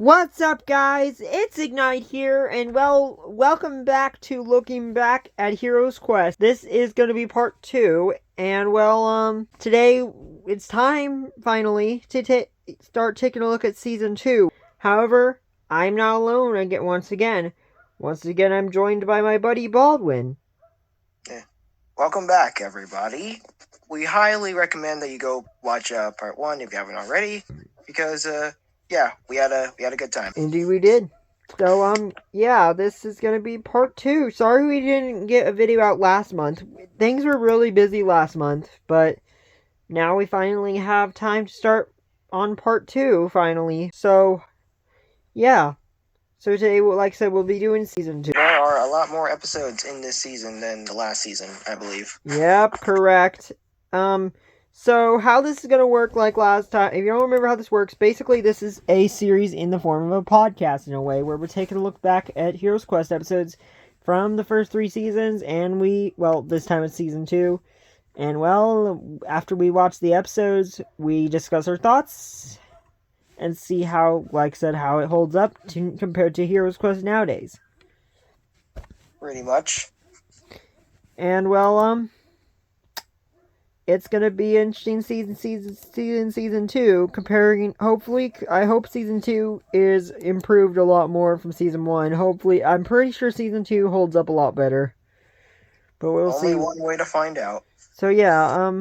What's up, guys? It's Ignite here, and welcome back to Looking Back at Hero's Quest. This is going to be part 2, and today it's time, finally, to start taking a look at Season 2. However, I'm not alone once again. Once again, I'm joined by my buddy Baldwin. Welcome back, everybody. We highly recommend that you go watch part 1 if you haven't already, because we had a good time. Indeed we did. So, this is gonna be part 2. Sorry we didn't get a video out last month. Things were really busy last month, but now we finally have time to start on part 2, finally. So, yeah. So today, like I said, we'll be doing Season 2. There are a lot more episodes in this season than the last season, I believe. Yep, correct. So how this is going to work like last time, if you don't remember how this works, basically this is a series in the form of a podcast in a way, where we're taking a look back at Hero's Quest episodes from the first 3 seasons, and this time it's Season 2, and after we watch the episodes, we discuss our thoughts, and see how, like I said, how it holds up compared to Hero's Quest nowadays. Pretty much. And, it's gonna be interesting season 2, comparing, hopefully, I hope Season 2 is improved a lot more from Season 1. Hopefully, I'm pretty sure Season 2 holds up a lot better. But we'll see. Only one way to find out. So yeah,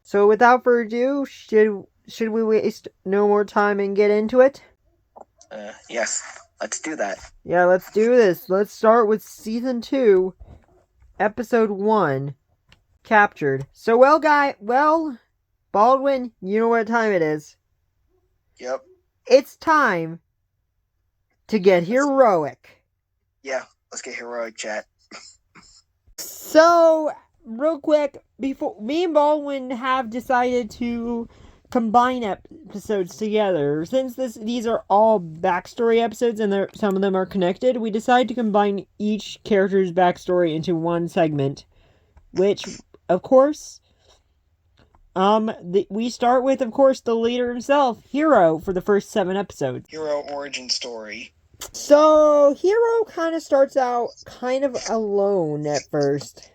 so without further ado, should we waste no more time and get into it? Yes, let's do that. Yeah, let's do this. Let's start with Season 2, Episode 1, Captured. So, Baldwin, you know what time it is. Yep. It's time to get heroic. Yeah, let's get heroic, chat. So, real quick, before me and Baldwin have decided to combine episodes together, since these are all backstory episodes and some of them are connected, we decided to combine each character's backstory into one segment, which, of course, we start with, of course, the leader himself, Hiro, for the first 7 episodes. Hiro origin story. So, Hiro kind of starts out kind of alone at first.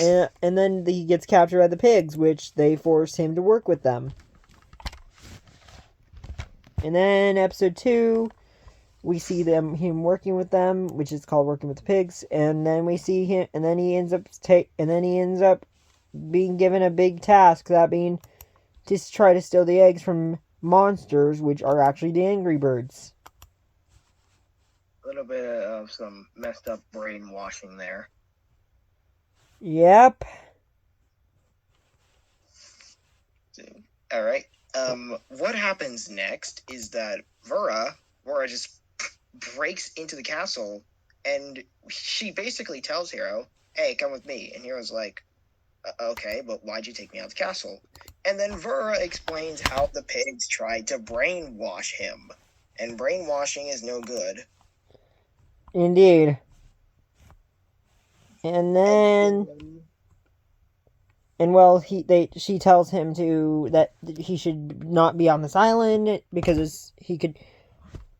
And then he gets captured by the pigs, which they force him to work with them. And then Episode 2, we see him working with them, which is called Working with the Pigs. And then we see him, and then he ends up being given a big task, that being to try to steal the eggs from monsters, which are actually the Angry Birds. A little bit of some messed up brainwashing there. Yep. Alright. What happens next is that Vera just breaks into the castle, and she basically tells Hiro, hey, come with me. And Hiro's like, okay, but why'd you take me out of the castle? And then Vera explains how the pigs tried to brainwash him. And brainwashing is no good. Indeed. And then, she tells him that he should not be on this island because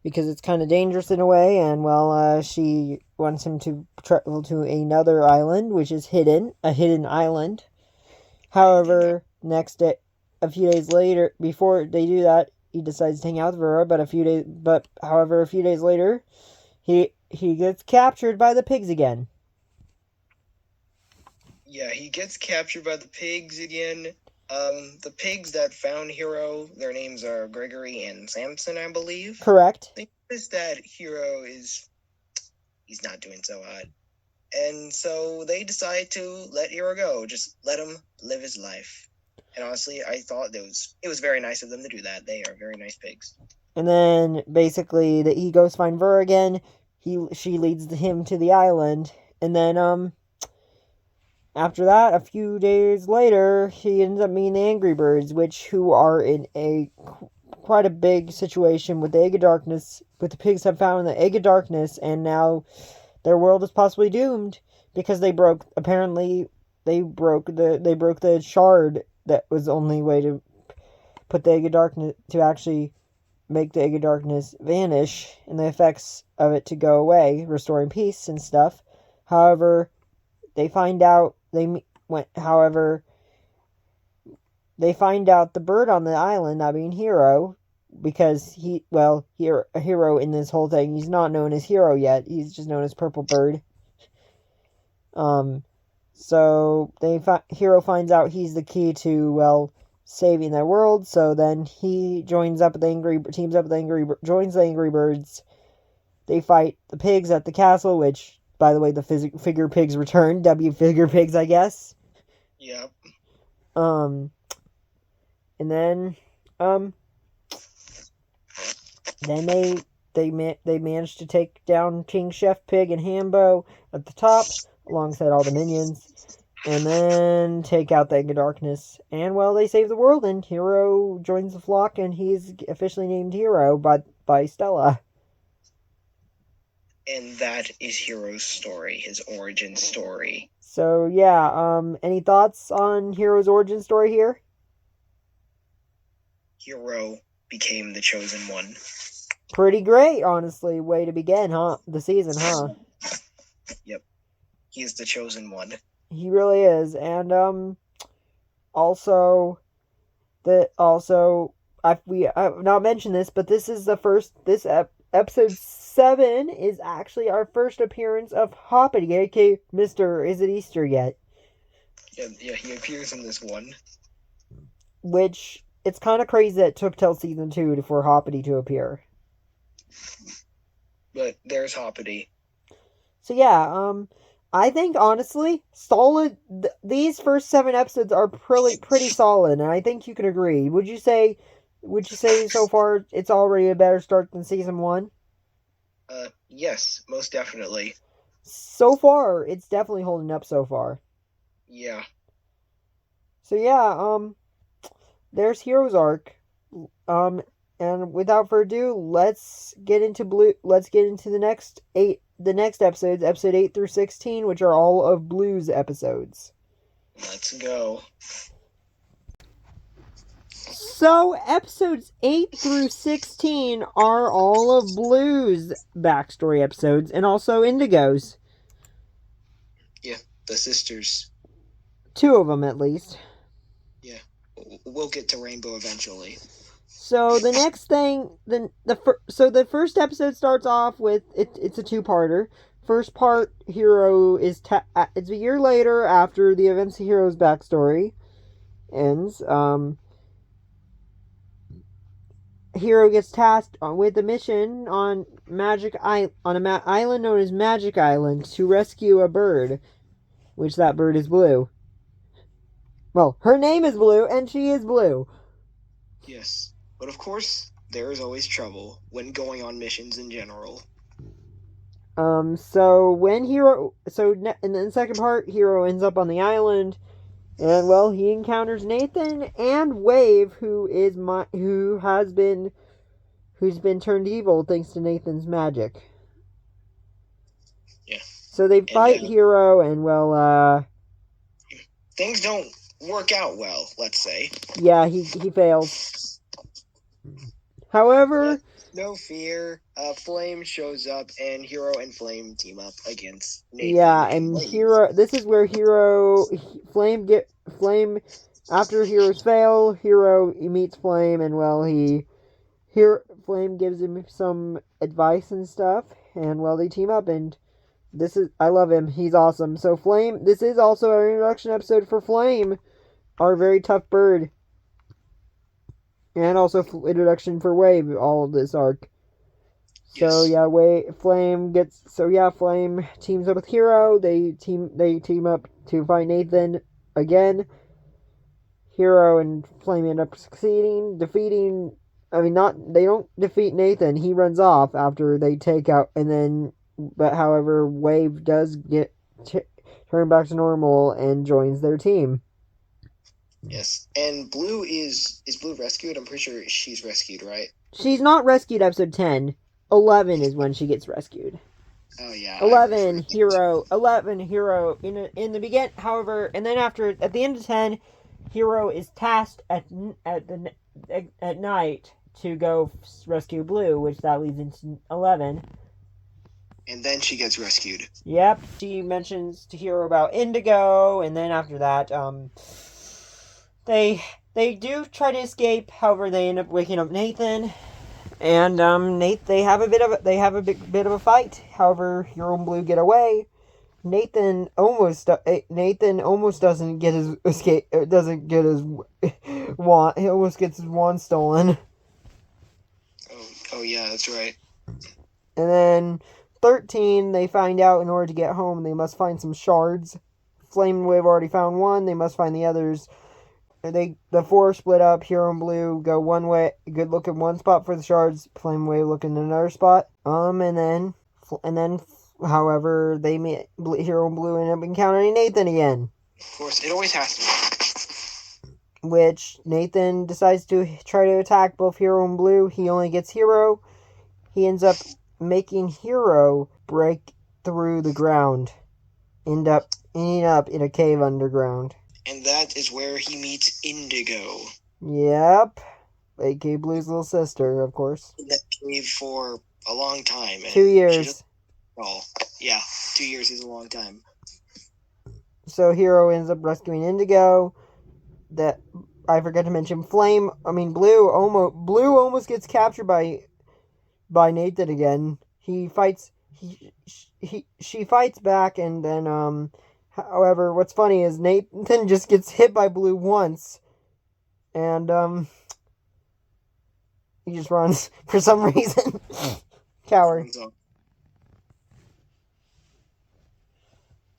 it's kind of dangerous in a way. And she wants him to travel to another island, which is a hidden island. However, a few days later, before they do that, he decides to hang out with Vera. But a few days later, he gets captured by the pigs again. Yeah, he gets captured by the pigs again. The pigs that found Hiro, their names are Gregory and Samson, I believe. Correct. They notice that Hiro he's not doing so hot. And so they decide to let Hiro go. Just let him live his life. And honestly, I thought it was very nice of them to do that. They are very nice pigs. And then, basically, he goes find Vera again. She leads him to the island. And then, after that, a few days later, he ends up meeting the Angry Birds, who are in quite a big situation with the Egg of Darkness. But the pigs have found the Egg of Darkness, and now their world is possibly doomed because they broke the shard that was the only way to put the Egg of Darkness to actually make the egg of darkness vanish and the effects of it to go away, restoring peace and stuff. However, they find out they find out the bird on the island, that being Hiro, because Hiro in this whole thing, he's not known as Hiro yet. He's just known as Purple Bird. So Hiro finds out he's the key to saving their world. So then he joins the Angry Birds. They fight the pigs at the castle, which, by the way, the figure pigs return. Figure pigs, I guess. Yep. And then they managed to take down King Chef Pig and Hambo at the top, alongside all the minions, and then take out the Egg of Darkness. And they save the world, and Hiro joins the flock, and he's officially named Hiro by Stella. And that is Hiro's story, his origin story. So yeah, any thoughts on Hiro's origin story here? Hiro became the chosen one. Pretty great, honestly. Way to begin, huh? The season, huh? Yep. He is the chosen one. He really is. And I've not mentioned this, but this is the first. Episode 7 is actually our first appearance of Hoppity, aka Mr. Is It Easter Yet? Yeah, he appears in this one. Which, it's kind of crazy that it took till season 2 for Hoppity to appear. But there's Hoppity. So yeah, I think honestly, solid. These first 7 episodes are pretty solid, and I think you can agree. Would you say so far it's already a better start than season 1? Yes, most definitely. So far, it's definitely holding up so far. Yeah. So yeah, there's Hiro's arc. And without further ado, let's get into the next episodes, episode 8 through 16, which are all of Blue's episodes. Let's go. So, episodes 8 through 16 are all of Blue's backstory episodes, and also Indigo's. Yeah, the sisters. 2 of them, at least. Yeah, we'll get to Rainbow eventually. So, the next thing, the first episode starts off with, it's a 2-parter. First part, Hiro is, it's a year later after the events of Hiro's backstory ends. Hiro gets tasked with a mission on an island known as Magic Island to rescue a bird, which that bird is Blue. Well, her name is Blue, and she is Blue. Yes, but of course, there is always trouble when going on missions in general. So in the second part, Hiro ends up on the island, and he encounters Nathan and Wave, who's been turned evil thanks to Nathan's magic. Yeah. So they fight Hiro, and things don't work out well, let's say. Yeah, he fails. However, no fear. Flame shows up, and Hiro and Flame team up against Nathan. Yeah, and Hiro. This is where Flame. After Hiro's fail, Hiro meets Flame, and Flame gives him some advice and stuff, and they team up, and I love him. He's awesome. So Flame. This is also our introduction episode for Flame, our very tough bird. And also introduction for Wave, all of this arc. Yes. So yeah, Flame teams up with Hiro. They team up to find Nathan again. Hiro and Flame end up defeating. They don't defeat Nathan. He runs off after they take out, however, Wave does get turned back to normal and joins their team. Yes, and Blue is Blue rescued? I'm pretty sure she's rescued, right? She's not rescued episode 10. 11 is when she gets rescued. Oh yeah. 11 Hiro in the beginning. However, and then at the end of 10, Hiro is tasked at night to go rescue Blue, which that leads into 11. And then she gets rescued. Yep, she mentions to Hiro about Indigo, and then after that, they do try to escape. However, they end up waking up Nathan, and they have a bit of a fight. However, Hiro and Blue get away. Nathan almost doesn't get his escape. Doesn't get his wand. He almost gets his wand stolen. Oh yeah, that's right. And then 13, they find out in order to get home, they must find some shards. Flame and Wave already found one. They must find the others. The four split up. Hiro and Blue go one way. Good look in one spot for the shards. Flame and Wave look in another spot. And then, however, Hiro and Blue end up encountering Nathan again. Of course, it always has to. Which Nathan decides to try to attack both Hiro and Blue. He only gets Hiro. He ends up making Hiro break through the ground. Ending up in a cave underground. And that is where he meets Indigo. Yep. A.K. Blue's little sister, of course. In that cave for a long time. 2 years. Yeah, 2 years is a long time. So Hiro ends up rescuing Indigo. That I forgot to mention. Blue almost gets captured by Nathan again. She fights back, and then however, what's funny is Nathan just gets hit by Blue once, and he just runs for some reason. Coward.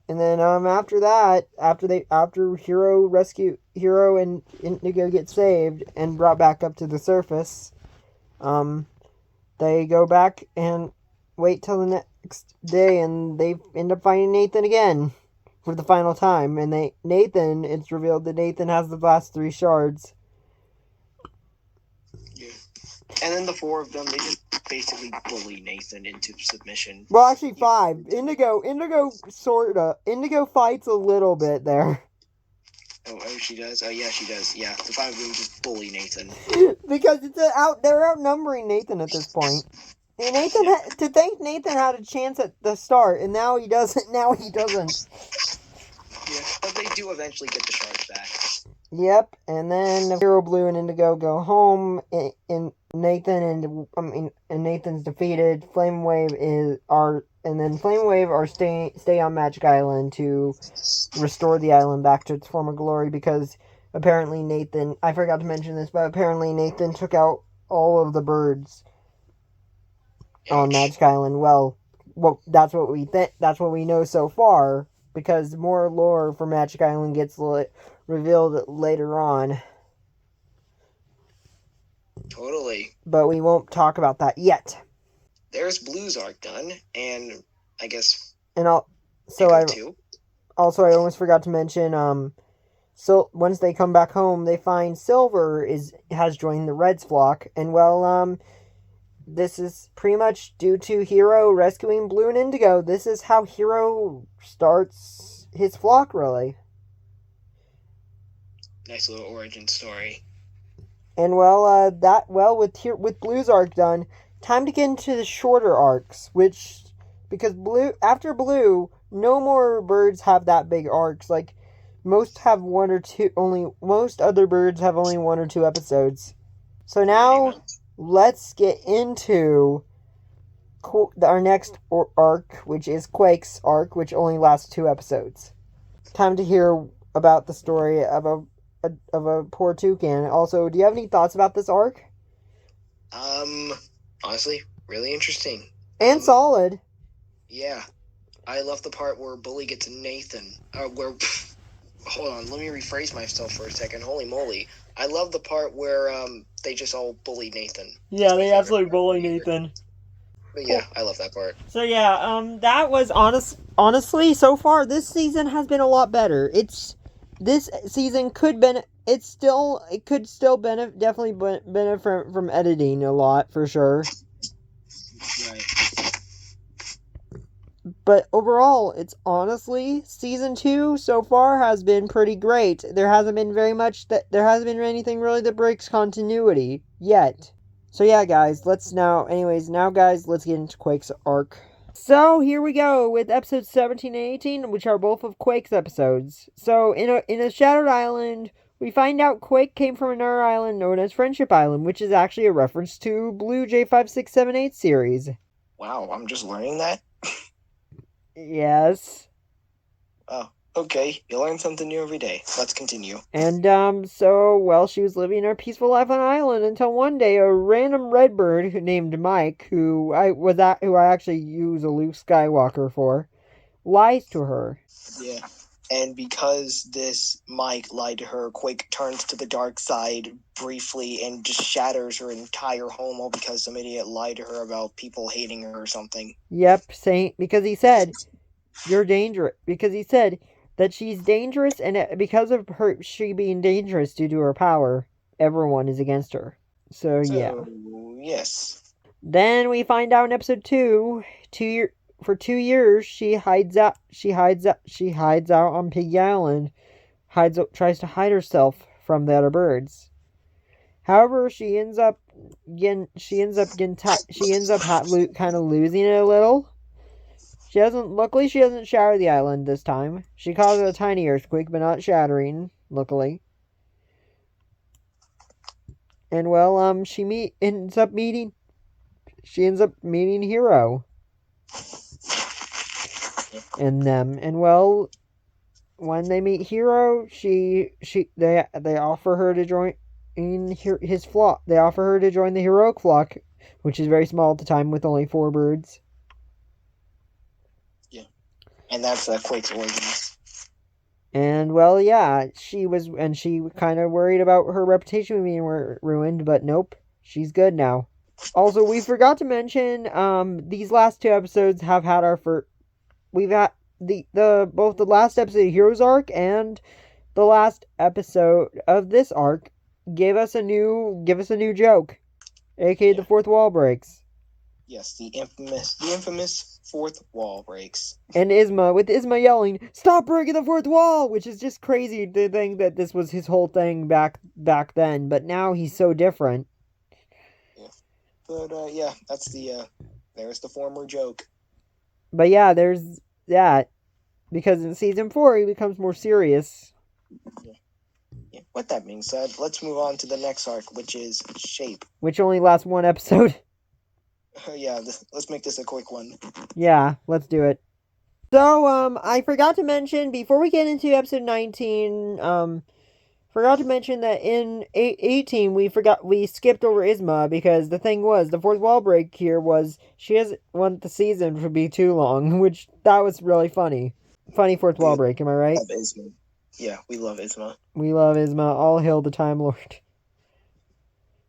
And then after that, after Hiro and Indigo get saved and brought back up to the surface, they go back and wait till the next day, and they end up finding Nathan again for the final time. And it's revealed that Nathan has the last 3 shards. Yeah. And then the 4 of them, they just basically bully Nathan into submission. Well, actually 5. Indigo fights a little bit there. Oh, she does? Oh, yeah, she does. Yeah, the 5 of them just bully Nathan. Because they're outnumbering Nathan at this point. And Nathan had a chance at the start, and now he doesn't. Yeah, but they do eventually get the shards back. Yep, and then Hiro, Blue, and Indigo go home, and Nathan's defeated. Flame Wave stay on Magic Island to restore the island back to its former glory, because apparently Nathan, I forgot to mention this, but apparently Nathan took out all of the birds on Magic Island. Well, that's what we think. That's what we know so far, because more lore for Magic Island gets revealed later on. Totally. But we won't talk about that yet. There's Blue's arc done, and I guess. And I almost forgot to mention. So once they come back home, they find Silver has joined the Reds flock, and this is pretty much due to Hiro rescuing Blue and Indigo. This is how Hiro starts his flock, really. Nice little origin story. And with Blue's arc done, time to get into the shorter arcs, because after Blue, no more birds have that big arcs. Like, most have one or two. Most other birds have only 1 or 2 episodes. So now, let's get into our next arc, which is Quake's arc, which only lasts 2 episodes. Time to hear about the story of a poor toucan. Also, do you have any thoughts about this arc? Honestly, really interesting. And solid. Yeah. I love the part where Bully gets Nathan. Hold on, let me rephrase myself for a second. Holy moly. I love the part where, they just all bully Nathan. Yeah, they absolutely bully Nathan. But yeah, I love that part. So yeah, that was honestly, so far, this season has been a lot better. This season definitely benefit from editing a lot, for sure. Right. But overall, honestly, season 2 so far has been pretty great. There hasn't been anything really that breaks continuity yet. So yeah, guys, now guys, let's get into Quake's arc. So here we go with episodes 17 and 18, which are both of Quake's episodes. So in a Shadowed Island, we find out Quake came from another island known as Friendship Island, which is actually a reference to Blue J5678 series. Wow, I'm just learning that? Yes. Oh, okay. You learn something new every day. Let's continue. And she was living her peaceful life on an island until one day a random redbird named Mike, who I actually use a Luke Skywalker for, lies to her. Yeah. And because this Mike lied to her, Quake turns to the dark side briefly and just shatters her entire home, all because some idiot lied to her about people hating her or something. Yep, because he said, you're dangerous. Because he said that she's dangerous, and because of she being dangerous due to her power, everyone is against her. So yeah. Yes. Then we find out in episode 2, for 2 years she hides out on Piggy Island, tries to hide herself from the other birds. However, she ends up kind of losing it a little. Luckily she doesn't shatter the island this time. She causes a tiny earthquake, but not shattering, luckily. And she ends up meeting Hiro and them. And when they meet Hiro, they offer her to join his flock. They offer her to join the heroic flock, which is very small at the time with only 4 birds. Yeah. And that's Quake's origins. And she kind of worried about her reputation being ruined, but nope, she's good now. Also, we forgot to mention, these last 2 episodes have had we've had both the last episode of Hero's arc and the last episode of this arc give us a new joke, aka the fourth wall breaks. Yes, the infamous fourth wall breaks. And Isma yelling, "Stop breaking the fourth wall!" Which is just crazy to think that this was his whole thing back then, but now he's so different. Yeah. But that's there's the former joke. But yeah, there's that. Because in season 4 he becomes more serious. Yeah. With that being said, let's move on to the next arc, which is Shape. Which only lasts 1 episode. Yeah, let's make this a quick one. Yeah, let's do it. So, I forgot to mention, before we get into episode 19, forgot to mention that in 18, we skipped over Isma, because the thing was, the fourth wall break here was, she doesn't want the season to be too long, which, that was really funny. Funny fourth wall break, am I right? Love Isma. Yeah, we love Isma. We love Isma, all hail the Time Lord.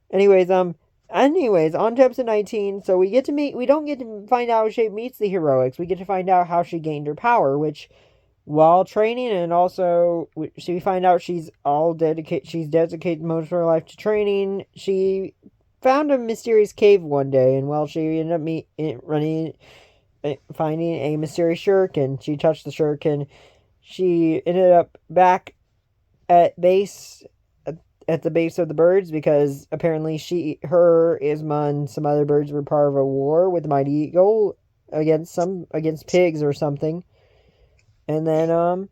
Anyways, on to episode 19. So we don't get to find out how Shape meets the heroics. We get to find out how she gained her power, which, while training, and also we find out she's dedicated most of her life to training. She found a mysterious cave one day, and she ended up finding a mysterious shuriken. She touched the shuriken. She ended up back at the base of the birds, because apparently Isma, and some other birds were part of a war with the Mighty Eagle against pigs or something. And then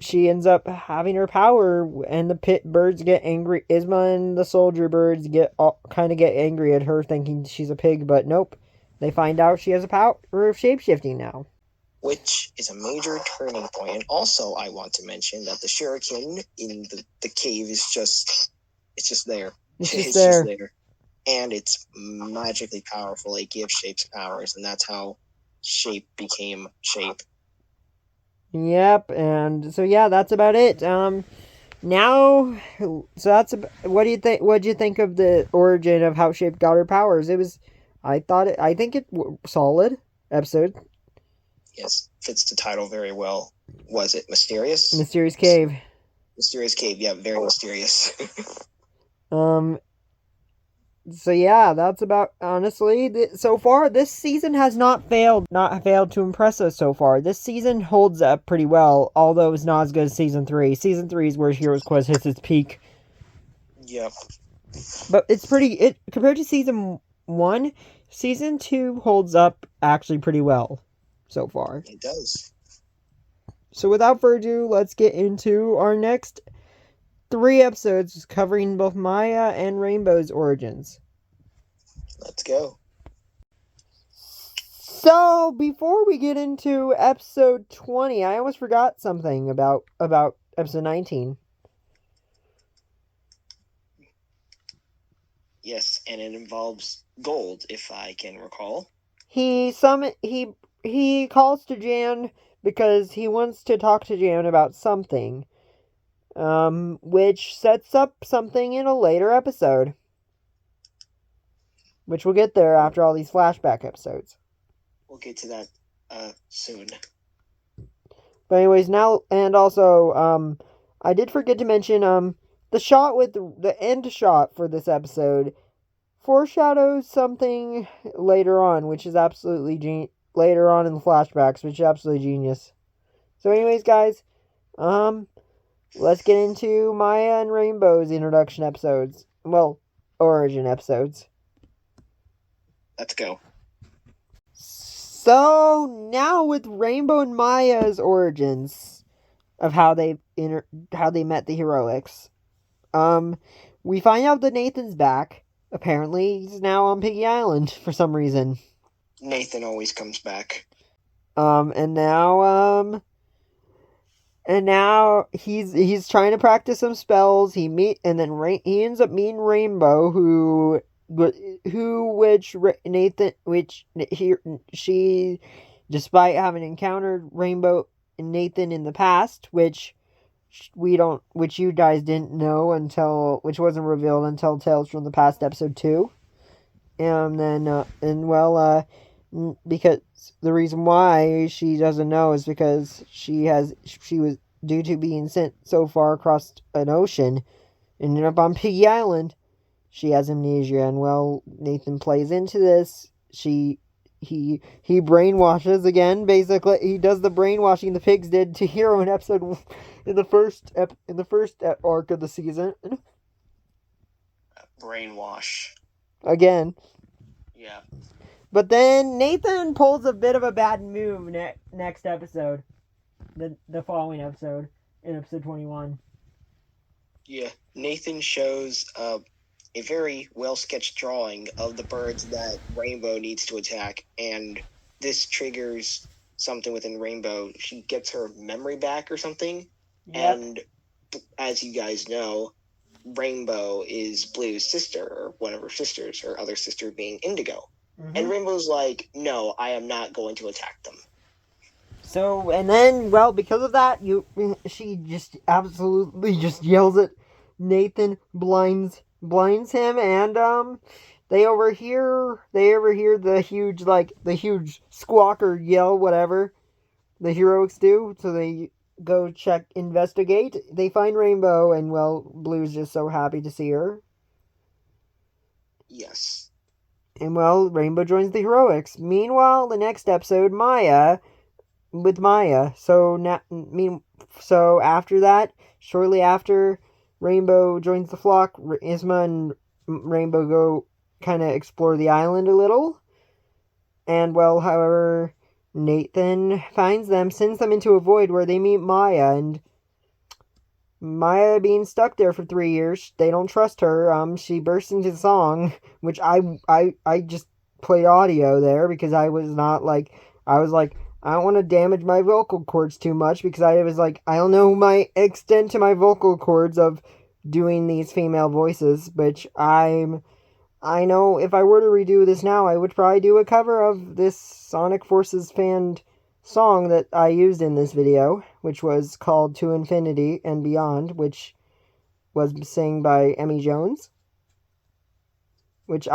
she ends up having her power, and the pit birds get angry. Isma and the soldier birds get angry at her, thinking she's a pig, but nope. They find out she has a power of shapeshifting now. Which is a major turning point. And also, I want to mention that the shuriken in the cave is just there. It's just there. And it's magically powerful. It gives Shape's powers, and that's how Shape became Shape. Yep, and so yeah, that's about it. What do you think? What do you think of the origin of how Shape got her powers? I think it solid episode. Yes, fits the title very well. Was it mysterious? Mysterious cave. Mysterious cave, yeah, very mysterious. So yeah, that's about, honestly, so far this season has not failed to impress us so far. This season holds up pretty well, although it's not as good as season 3. Season 3 is where Hero's Quest hits its peak. Yep. But it's pretty. It compared to season 1, season 2 holds up actually pretty well so far. It does. So without further ado, let's get into our next 3 episodes covering both Maya and Rainbow's origins. Let's go. So before we get into episode 20, I almost forgot something about episode 19. Yes, and it involves gold, if I can recall. He calls to Jan because he wants to talk to Jan about something. Which sets up something in a later episode. Which we'll get there after all these flashback episodes. We'll get to that soon. But anyways, now, and also, I did forget to mention, the shot with the end shot for this episode foreshadows something later on, which is absolutely later on in the flashbacks, which is absolutely genius. So anyways, guys, let's get into Maya and Rainbow's introduction episodes. Well, origin episodes. Let's go. So now with Rainbow and Maya's origins of how they met the heroics, we find out that Nathan's back. Apparently, he's now on Piggy Island for some reason. Nathan always comes back. And now he's trying to practice some spells. He ends up meeting Rainbow, she, despite having encountered Rainbow and Nathan in the past, which you guys didn't know which wasn't revealed until Tales from the Past episode 2. And then, because the reason why she doesn't know is because she was, due to being sent so far across an ocean, ended up on Piggy Island. She has amnesia, and Nathan plays into this. He brainwashes again. Basically, he does the brainwashing the pigs did to Hiro in the first arc of the season. Brainwash. Again. Yeah. But then Nathan pulls a bit of a bad move next episode. The following episode, in episode 21. Yeah. Nathan shows a very well-sketched drawing of the birds that Rainbow needs to attack, and this triggers something within Rainbow. She gets her memory back or something, Yep. And as you guys know, Rainbow is Blue's sister, or one of her sisters, her other sister being Indigo. Mm-hmm. And Rainbow's like, no, I am not going to attack them. So, and then, because of that, she just absolutely just yells at Nathan, blinds him, and they overhear the huge squawker yell, whatever the heroics do. So they go investigate. They find Rainbow, and Blue's just so happy to see her. Yes. And Rainbow joins the heroics. Meanwhile, the next episode, Maya. So after that, shortly after Rainbow joins the flock, Isma and Rainbow go kind of explore the island a little. And however, Nathan finds them, sends them into a void where they meet Maya, and Maya being stuck there for 3 years, they don't trust her. She bursts into song, which I just played audio there because I was like, I don't want to damage my vocal cords too much because I was like, I don't know my extent to my vocal cords of doing these female voices, which I know if I were to redo this now, I would probably do a cover of this Sonic Forces fan song that I used in this video, which was called To Infinity and Beyond, which was sang by Emmy Jones. Which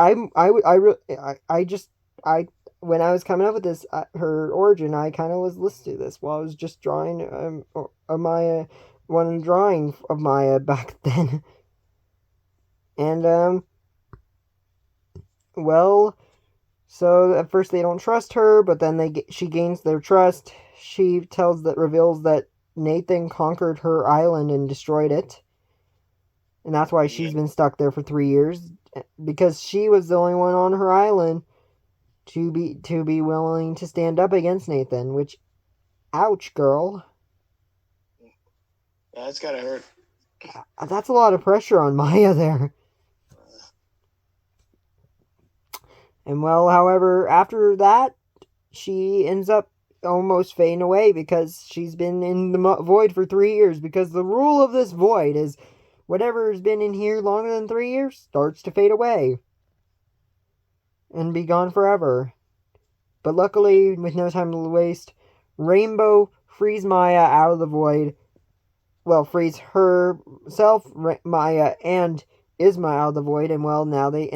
when I was coming up with this, her origin, I kind of was listening to this while I was just drawing one drawing of Maya back then. And, so at first they don't trust her, but then she gains their trust. She reveals that Nathan conquered her island and destroyed it. And that's why she's been stuck there for 3 years, because she was the only one on her island to be willing to stand up against Nathan, which, ouch, girl. That's gotta hurt. That's a lot of pressure on Maya there. And well, however, after that, she ends up almost fading away because she's been in the void for 3 years, because the rule of this void is whatever has been in here longer than 3 years starts to fade away and be gone forever. But luckily, with no time to waste, Rainbow frees Maya out of the void. Well, frees herself, Maya, and Isma out of the void, and well, now they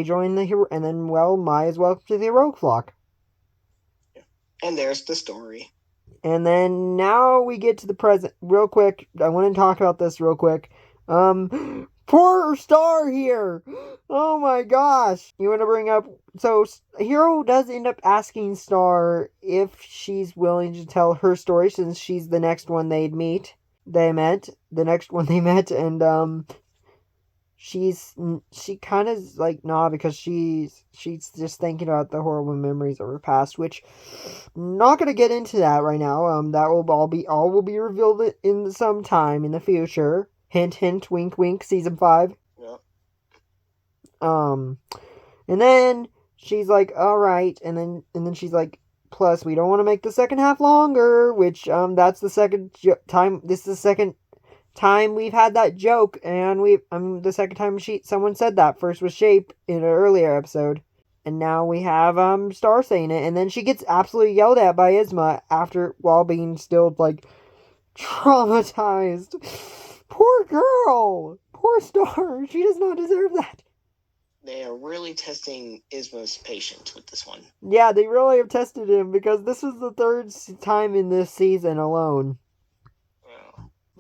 join the hero, and then well, Maya's welcome to the heroic flock. And there's the story. And then now we get to the present. Real quick, I want to talk about this real quick. Poor Star here. Oh my gosh. You want to bring up... So, Hiro does end up asking Star if she's willing to tell her story, since she's the next one they met. And, she kind of like, nah, because she's just thinking about the horrible memories of her past, which not gonna get into that right now. That will all be revealed in some time in the future. Hint, hint, wink, wink. Season 5. Yeah. And then she's like, all right, and then she's like, plus we don't want to make the second half longer, which that's the second time. This is the second time we've had that joke, and the second time someone said that. First was Shape in an earlier episode, and now we have Star saying it, and then she gets absolutely yelled at by Isma while being still like traumatized. Poor girl, poor Star. She does not deserve that. They are really testing Isma's patience with this one. Yeah, they really have tested him, because this is the third time in this season alone.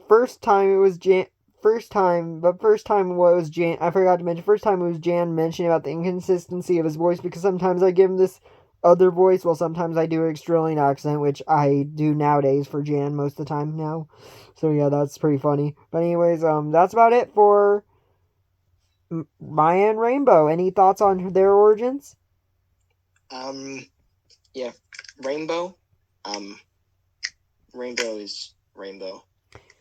First time was Jan. I forgot to mention. First time it was Jan mentioning about the inconsistency of his voice, because sometimes I give him this other voice, while sometimes I do an Australian accent, which I do nowadays for Jan most of the time now. So yeah, that's pretty funny. But anyways, that's about it for Maya and Rainbow. Any thoughts on their origins? Yeah, Rainbow. Rainbow is Rainbow.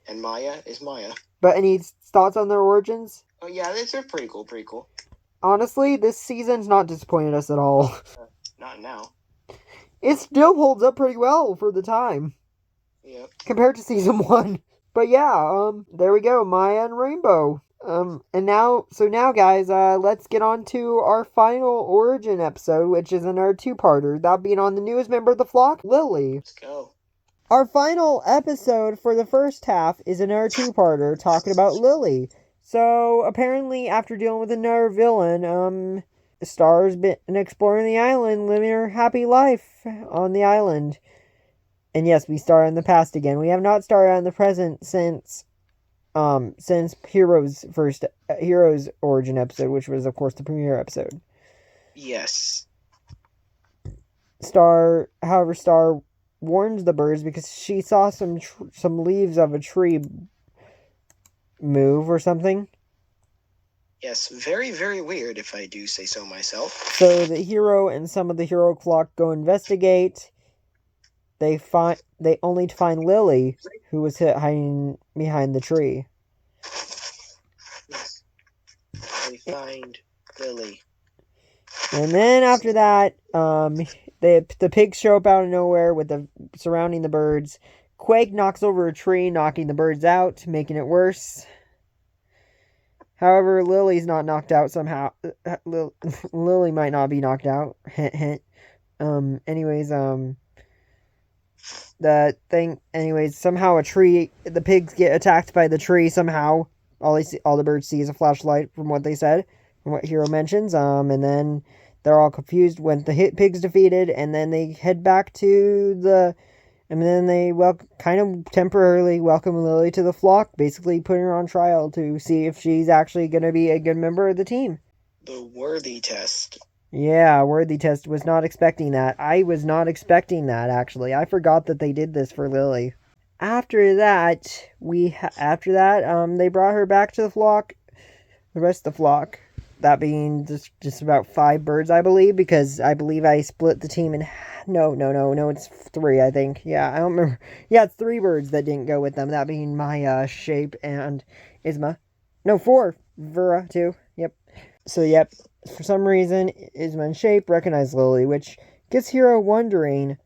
And Maya is Maya. But any thoughts on their origins? Oh yeah, they're pretty cool. Honestly, this season's not disappointed us at all. Not now. It still holds up pretty well for the time. Yep. Compared to season 1. But yeah, there we go, Maya and Rainbow. And now guys, let's get on to our final origin episode, which is another 2-parter. That being on the newest member of the flock, Lily. Let's go. Our final episode for the first half is another 2-parter talking about Lily. So, apparently, after dealing with another villain, Star's been exploring the island, living her happy life on the island. And yes, we start in the past again. We have not started in the present since Hiro's origin episode, which was, of course, the premiere episode. Yes. Star warns the birds because she saw some leaves of a tree move or something. Yes, very, very weird, if I do say so myself. So the hero and some of the heroic flock go investigate. They only to find Lily, who was hiding behind the tree. Yes. They find Lily. And then after that, the pigs show up out of nowhere surrounding the birds. Quake knocks over a tree, knocking the birds out, making it worse. However, Lily's not knocked out somehow. Lily might not be knocked out. Hint, hint. Somehow the pigs get attacked by the tree somehow. All the birds see is a flashlight, from what they said, from what Hiro mentions. And then they're all confused when the pigs defeated, and then they head back to and then they kind of temporarily welcome Lily to the flock, basically putting her on trial to see if she's actually going to be a good member of the team. The worthy test. Yeah, worthy test. Was not expecting that. I was not expecting that, actually. I forgot that they did this for Lily. after that, they brought her back to the flock. The rest of the flock, that being just about 5 birds, I believe, because I believe I split the team in. No, it's 3, I think. Yeah, I don't remember. Yeah, it's 3 birds that didn't go with them. That being my Shape and Isma. No, 4. Vera too. Yep. So yep. For some reason, Isma and Shape recognize Lily, which gets Hiro wondering,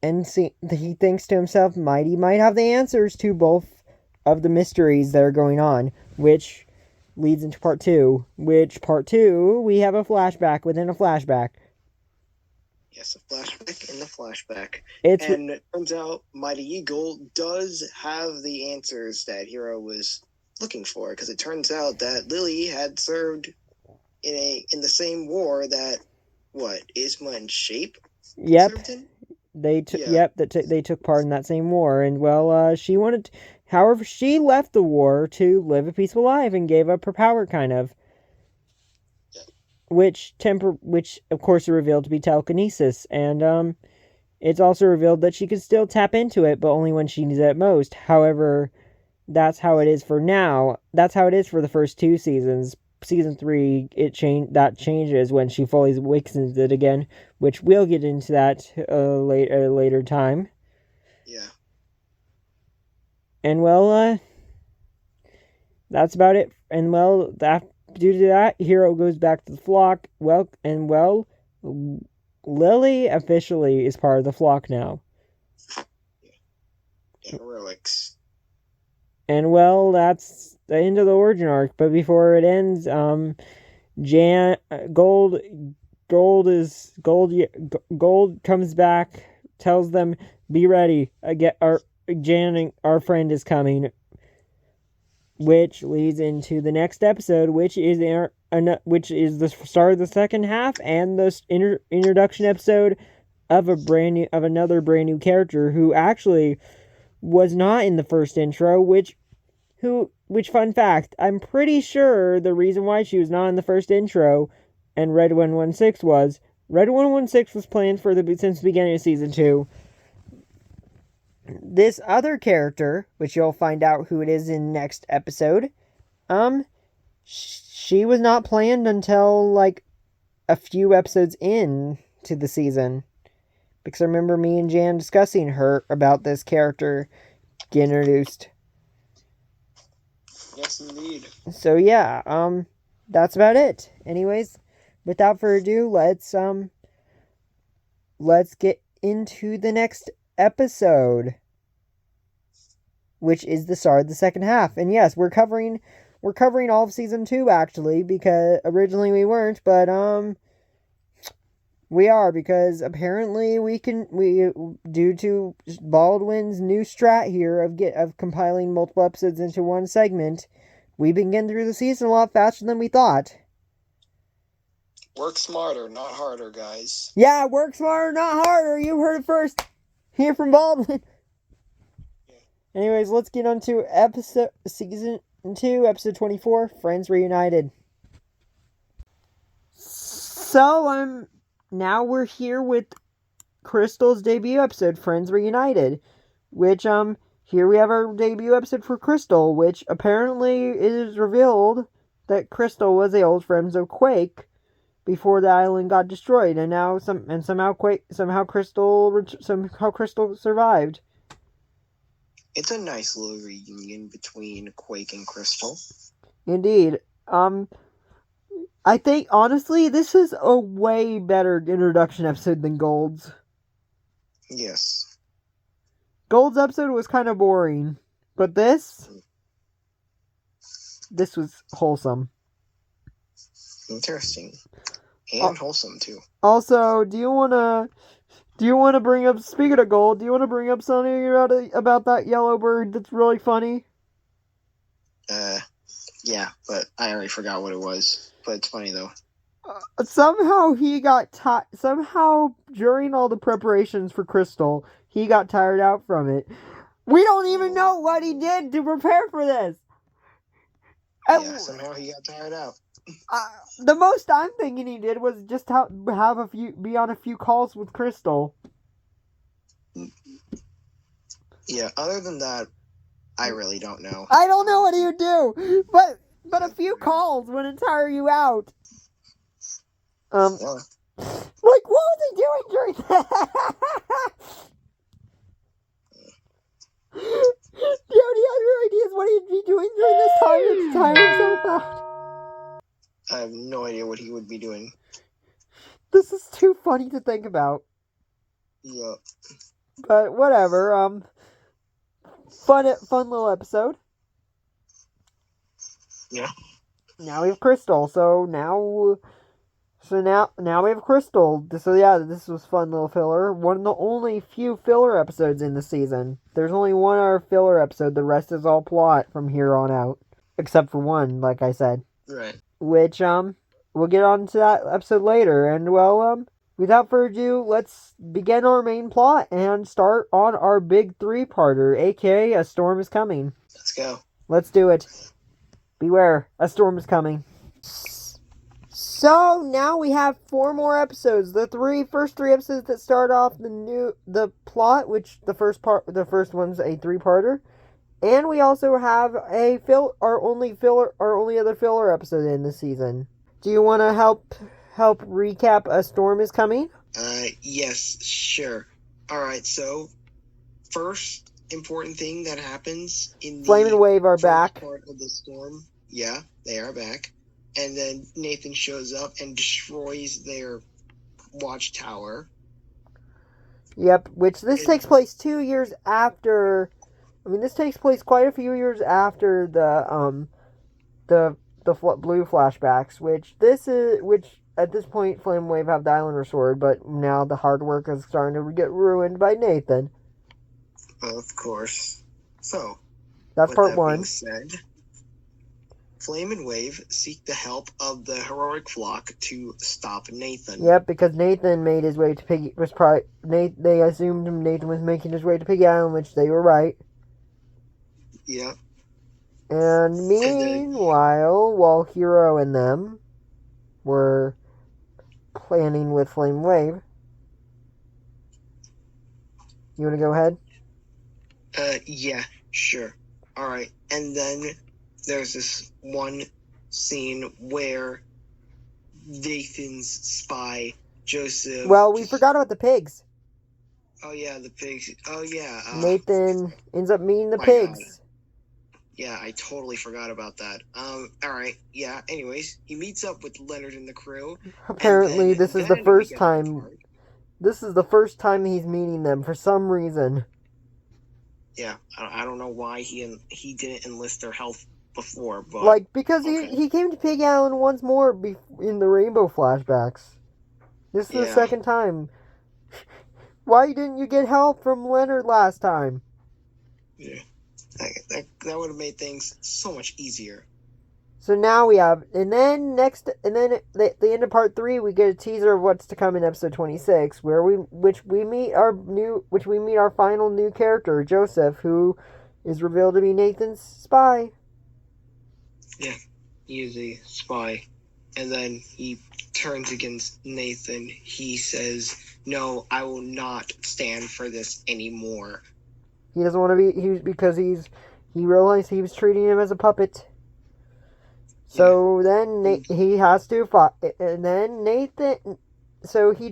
and he thinks to himself, Mighty might have the answers to both of the mysteries that are going on, which leads into part 2. Which part 2, we have a flashback within a flashback. Yes, a flashback in the flashback. It's and it turns out Mighty Eagle does have the answers that Hiro was looking for, because it turns out that Lily had served in the same war that Isma and Shape served in? They took part in that same war, and well, she wanted. However, she left the war to live a peaceful life and gave up her power, kind of. Yeah. Which of course is revealed to be telekinesis, and it's also revealed that she could still tap into it, but only when she needs it most. However, that's how it is for now. That's how it is for the first 2 seasons. Season 3, that changes when she fully awakens it again, which we'll get into that later time. Yeah. And well, that's about it. And well, due to that, Hiro goes back to the flock. Lily officially is part of the flock now. Yeah. Heroics. And well, that's the end of the origin arc. But before it ends, Gold comes back, tells them, "Be ready. Our friend is coming." Which leads into the next episode, which is the start of the second half and the introduction episode of another brand new character who actually was not in the first intro. Which fun fact, I'm pretty sure the reason why she was not in the first intro and Red 116 was planned since the beginning of season 2. This other character, which you'll find out who it is in next episode, she was not planned until like a few episodes in to the season, because I remember me and Jan discussing her about this character getting introduced. Yes, indeed. So yeah, that's about it. Anyways, without further ado, let's get into the next episode, which is the start of the second half. And yes, we're covering all of season 2 actually, because originally we weren't, but we are, because apparently we due to Baldwin's new strat here of compiling multiple episodes into one segment, we've been getting through the season a lot faster than we thought. Work smarter, not harder, guys. Yeah, work smarter, not harder. You heard it first here from Baldwin. Yeah. Anyways, let's get on to season 2, episode 24, Friends Reunited. So, now we're here with Crystal's debut episode, Friends Reunited, which, here we have our debut episode for Crystal, which apparently it is revealed that Crystal was the old friends of Quake before the island got destroyed, and now somehow Crystal survived. It's a nice little reunion between Quake and Crystal. Indeed. I think, honestly, this is a way better introduction episode than Gold's. Yes. Gold's episode was kind of boring, but this was wholesome. Interesting. And wholesome, too. Also, do you want to bring up, speaking of Gold, do you want to bring up something about that yellow bird that's really funny? Yeah, but I already forgot what it was. But it's funny, though. Somehow during all the preparations for Crystal, he got tired out from it. We don't even know what he did to prepare for this. Yeah, somehow he got tired out. The most I'm thinking he did was just be on a few calls with Crystal. Yeah, other than that, I really don't know. I don't know what you do, but a few calls wouldn't tire you out. Yeah. Like, what was he doing during that? Do you have any other ideas what he'd be doing during this time to tire himself out? I have no idea what he would be doing. This is too funny to think about. Yeah. But whatever. Fun little episode. Yeah. Now we have Crystal. So now we have Crystal. So yeah, this was fun little filler. One of the only few filler episodes in the season. There's only one other filler episode. The rest is all plot from here on out, except for one, like I said. Right. Which we'll get on to that episode later. And well, without further ado, let's begin our main plot and start on our big 3-parter, aka A Storm is Coming. Let's go. Let's do it. Beware, a storm is coming. So now we have 4 more episodes. The first three episodes that start off the plot, which the first one's a 3-parter, and we also have our only other filler episode in the season. Do you want to help recap A Storm is Coming? Yes, sure. All right. So, first important thing that happens in the Flame and Wave are back. Part of the storm. Yeah, they are back. And then Nathan shows up and destroys their watchtower. Yep, which this takes place 2 years after. I mean, this takes place quite a few years after the blue flashbacks. Which at this point, Flame Wave have the island restored, but now the hard work is starting to get ruined by Nathan. Of course. So that's with part that 1. Being said, Flame and Wave seek the help of the heroic flock to stop Nathan. Yep, because Nathan made his way to Piggy. They assumed Nathan was making his way to Piggy Island, which they were right. Yeah. And meanwhile, while Hiro and them were planning with Flame Wave, you want to go ahead? Yeah, sure. All right, and then there's this one scene where Nathan's spy, Joseph... Well, we forgot about the pigs. Oh, yeah, the pigs. Oh, yeah. Nathan ends up meeting the pigs. God. Yeah, I totally forgot about that. Alright, yeah, anyways, he meets up with Leonard and the crew. Apparently, this is the first time... This is the first time he's meeting them, for some reason. Yeah, I don't know why he didn't enlist their help before, but... Like, because he came to Pig Island once more in the Rainbow flashbacks. This is the second time. Why didn't you get help from Leonard last time? Yeah, that would have made things so much easier. So now we have, and then the end of part 3, we get a teaser of what's to come in episode 26, which we meet our final new character, Joseph, who is revealed to be Nathan's spy. Yeah, he is a spy, and then he turns against Nathan. He says, "No, I will not stand for this anymore." He doesn't want to be, because he realized he was treating him as a puppet. So then he has to fight, and then Nathan. So he's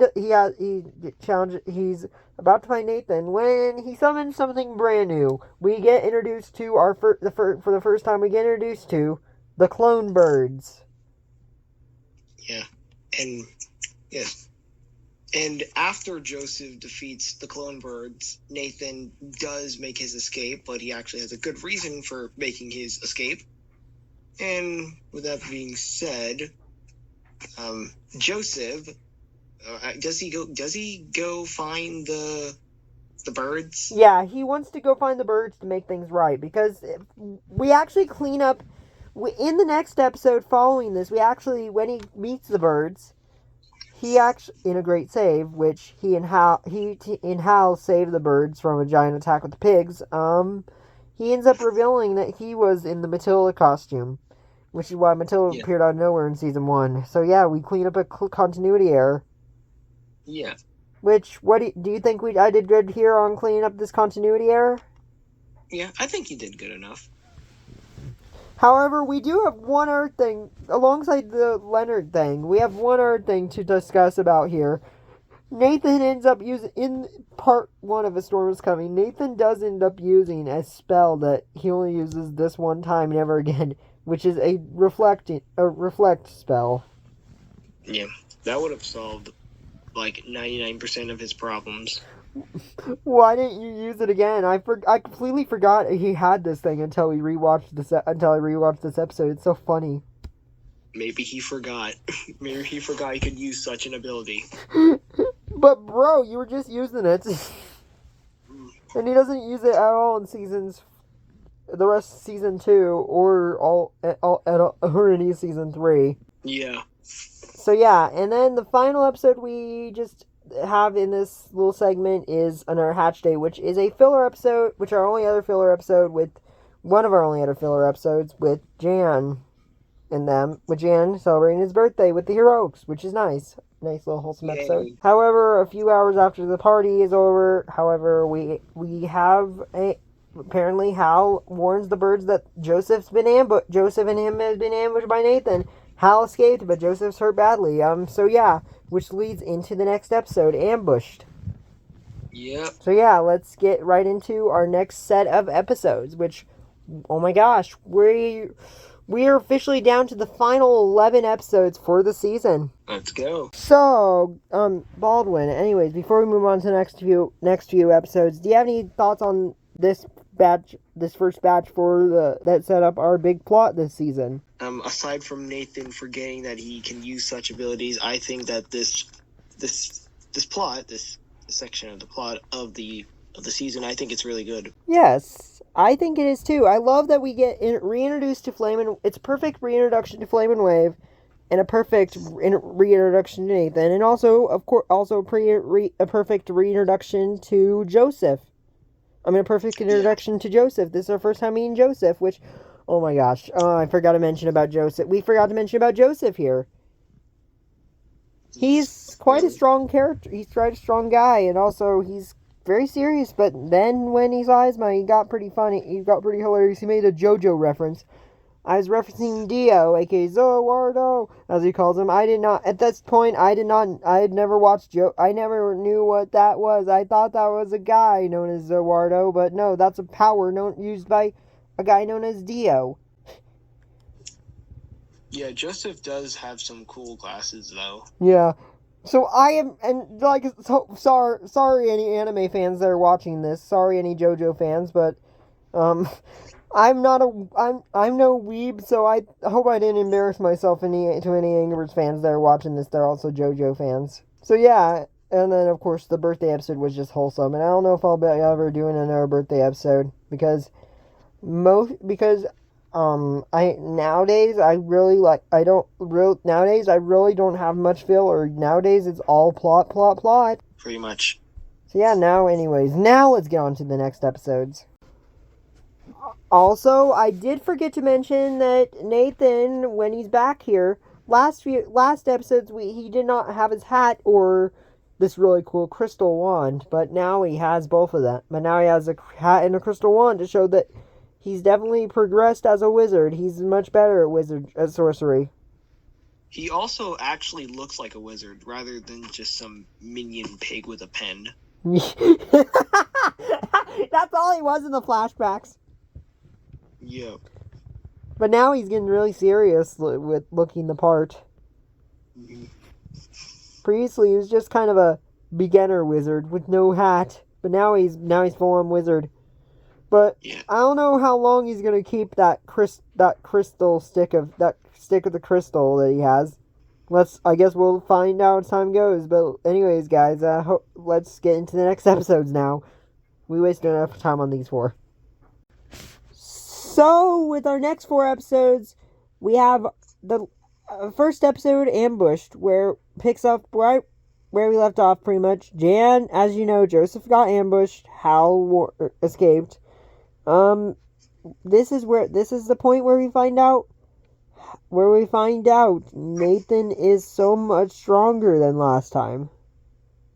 about to fight Nathan when he summons something brand new. We get introduced to for the first time we get introduced to the clone birds. Yeah, and yes. And after Joseph defeats the clone birds, Nathan does make his escape, but he actually has a good reason for making his escape. And with that being said, Joseph, does he go find the birds? Yeah, he wants to go find the birds to make things right, because we actually clean up. In the next episode following this, when he meets the birds, he actually, in a great save, which he and Hal save the birds from a giant attack with the pigs, he ends up revealing that he was in the Matilda costume, which is why Matilda appeared out of nowhere in season 1. So yeah, we clean up a continuity error. Yeah. Which, do you think I did good here on cleaning up this continuity error? Yeah, I think he did good enough. However, we do have one other thing, alongside the Leonard thing, we have one other thing to discuss about here. Nathan ends up using, in part one of A Storm Is Coming, Nathan does end up using a spell that he only uses this one time, never again, which is a reflect spell. Yeah, that would have solved like 99% of his problems. Why didn't you use it again? I completely forgot he had this thing until I rewatched this episode. It's so funny. Maybe he forgot. Maybe he forgot he could use such an ability. But bro, you were just using it. And he doesn't use it at all in the rest of season 2 or any season 3. Yeah. So yeah, and then the final episode we just have in this little segment is another Hatch Day, which is a filler episode, with one of our only other filler episodes with Jan and them, with Jan celebrating his birthday with the heroics, which is nice. Nice little wholesome episode. Yay. However, a few hours after the party is over, we have apparently Hal warns the birds that Joseph and him has been ambushed by Nathan. Hal escaped, but Joseph's hurt badly. So yeah, which leads into the next episode, Ambushed. Yep. So yeah, let's get right into our next set of episodes, which, oh my gosh, we are officially down to the final 11 episodes for the season. Let's go. So, Baldwin, anyways, before we move on to the next few episodes, do you have any thoughts on this first batch that set up our big plot this season? Aside from Nathan forgetting that he can use such abilities, I think that this section of the plot of the season, I think it's really good. Yes, I think it is too. I love that we get reintroduced to Flame. It's a perfect reintroduction to Flame and Wave, and a perfect reintroduction to Nathan, and also, of course, a perfect reintroduction to Joseph. A perfect introduction to Joseph. This is our first time meeting Joseph, which, oh my gosh, I forgot to mention about Joseph. We forgot to mention about Joseph here. He's quite a strong character. He's quite a strong guy, and also he's very serious. But then when he saw Isma, he got pretty funny. He got pretty hilarious. He made a JoJo reference. I was referencing Dio, aka Zowardo, as he calls him. At this point, I had never watched I never knew what that was. I thought that was a guy known as Zowardo, but no, that's a power used by a guy known as Dio. Yeah, Joseph does have some cool glasses, though. Yeah. So sorry any anime fans that are watching this. Sorry any JoJo fans, but, I'm no weeb, so I hope I didn't embarrass myself to any Angry Birds fans that are watching this. They're also JoJo fans. So yeah, and then of course the birthday episode was just wholesome, and I don't know if I'll be ever doing another birthday episode because nowadays I really don't have much filler. Nowadays it's all plot. Pretty much. So yeah, now let's get on to the next episodes. Also, I did forget to mention that Nathan, when he's back here, last episodes he did not have his hat or this really cool crystal wand, but now he has both of them. But now he has a hat and a crystal wand to show that he's definitely progressed as a wizard. He's much better at sorcery. He also actually looks like a wizard rather than just some minion pig with a pen. That's all he was in the flashbacks. Yep. But now he's getting really serious with looking the part. Mm-hmm. Previously, he was just kind of a beginner wizard with no hat, but now he's full on wizard. But yeah. I don't know how long he's gonna keep that crystal stick of the crystal that he has. I guess we'll find out as time goes. But anyways, guys, let's get into the next episodes now. We wasted enough time on these 4. So, with our next 4 episodes, we have the first episode, Ambushed, where picks up right where we left off, pretty much. Jan, as you know, Joseph got ambushed. Hal escaped. This is the point where we find out Nathan is so much stronger than last time.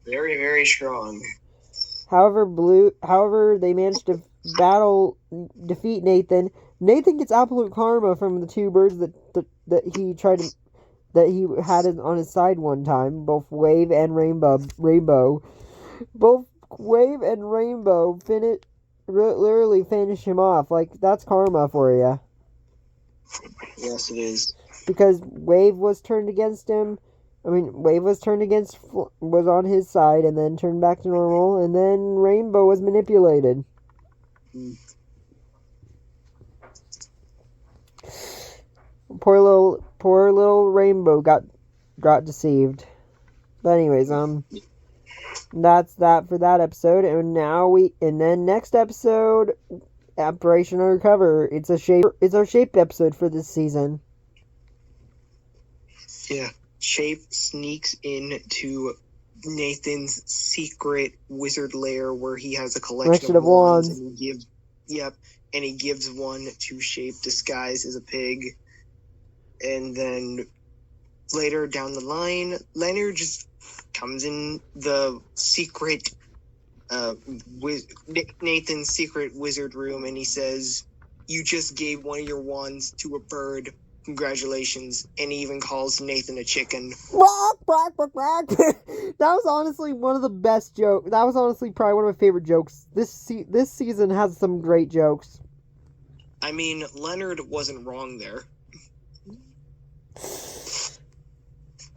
Very, very strong. However, they managed to defeat Nathan. Nathan gets absolute karma from the two birds that he had on his side one time, both Wave and Rainbow. Both Wave and Rainbow literally finish him off. Like, that's karma for you. Yes, it is. Because Wave was turned against him. Wave was on his side and then turned back to normal, and then Rainbow was manipulated. Poor little Rainbow got deceived. But anyways, that's that for that episode, and then next episode, Operation Undercover. It's our shape episode for this season. Yeah, Shape sneaks into Nathan's secret wizard lair where he has a collection of wands. And he gives one to Shape disguised as a pig. And then later down the line, Leonard just comes in the secret Nathan's secret wizard room, and he says, "You just gave one of your wands to a bird. Congratulations." And he even calls Nathan a chicken. That was honestly one of the best jokes. That was honestly probably one of my favorite jokes. This season has some great jokes. I mean, Leonard wasn't wrong there.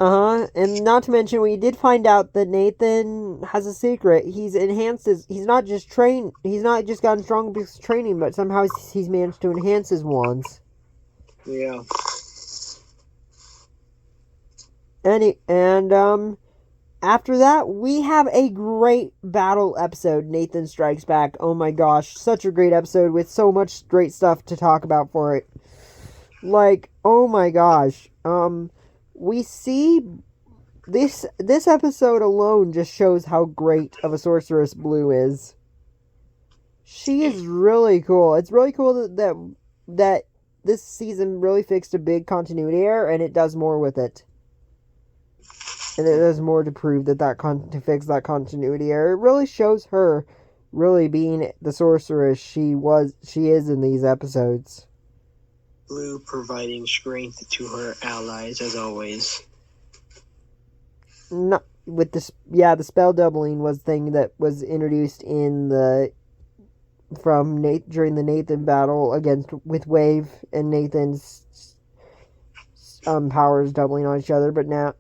And not to mention, we did find out that Nathan has a secret. He's not just gotten strong because of training, but somehow he's managed to enhance his wands. Yeah. After that, we have a great battle episode, Nathan Strikes Back. Oh my gosh, such a great episode with so much great stuff to talk about for it. Like, oh my gosh. We see this episode alone just shows how great of a sorceress Blue is. She is really cool. It's really cool that this season really fixed a big continuity error, and it does more with it. And it does more to prove to fix that continuity error. It really shows her really being the sorceress she is in these episodes. Blue providing strength to her allies as always. Not with the spell doubling was thing that was introduced during the Nathan battle with Wave, and Nathan's powers doubling on each other, but now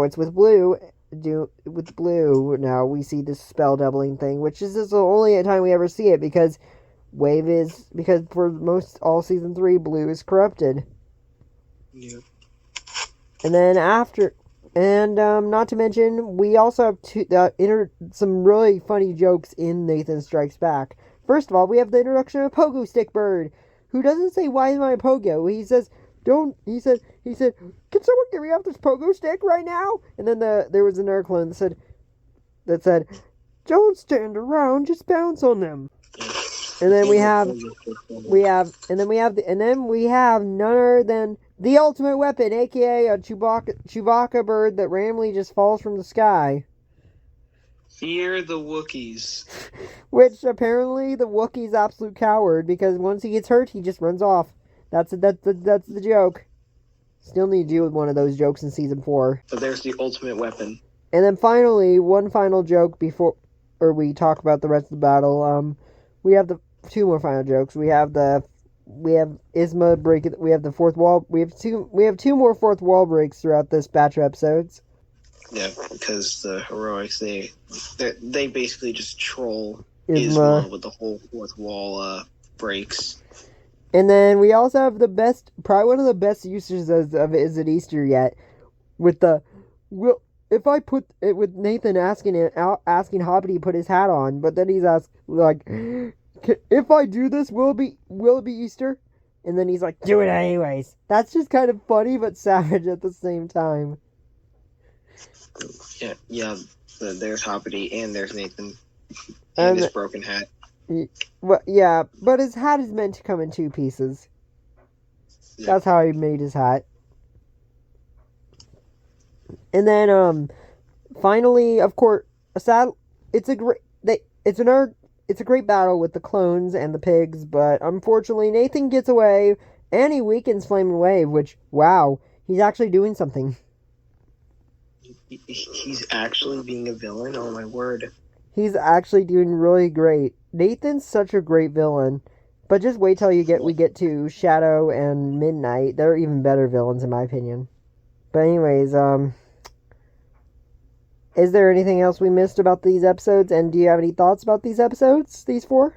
it's with Blue. With Blue now we see this spell doubling thing, which is the only time we ever see it because for most all season 3, Blue is corrupted. Yeah. And then not to mention, we also have some really funny jokes in Nathan Strikes Back. First of all, we have the introduction of Pogo Stick Bird, who doesn't say, "Why am I a pogo?" He said, "Can someone get me off this pogo stick right now?" And then there was another clone that said, "Don't stand around, just bounce on them." And then we have none other than the ultimate weapon, aka a Chewbacca bird that randomly just falls from the sky. Fear the Wookiees. Which apparently the Wookiee's absolute coward, because once he gets hurt, he just runs off. That's the joke. Still need to deal with one of those jokes in season 4. So there's the ultimate weapon. And then finally, one final joke before we talk about the rest of the battle. We have the 2 more final jokes. We have Isma break. We have the fourth wall. We have 2 more fourth wall breaks throughout this batch of episodes. Yeah, because the heroics they basically just troll Isma with the whole fourth wall breaks. And then we also have probably one of the best uses of Is It Easter yet, with if I put it with Nathan asking Hoppy to put his hat on, but then he's asked like, if I do this, will it be Easter? And then he's like, do it anyways. That's just kind of funny but savage at the same time. Yeah. There's Hoppity and there's Nathan and his broken hat. Yeah, but his hat is meant to come in 2 pieces. Yeah. That's how he made his hat. And then, finally, of course, it's another it's a great battle with the clones and the pigs, but unfortunately Nathan gets away and he weakens Flaming Wave, which, wow, he's actually doing something. He's actually being a villain? Oh my word. He's actually doing really great. Nathan's such a great villain. But just wait till we get to Shadow and Midnight. They're even better villains in my opinion. But anyways, is there anything else we missed about these episodes? And do you have any thoughts about these episodes, these 4?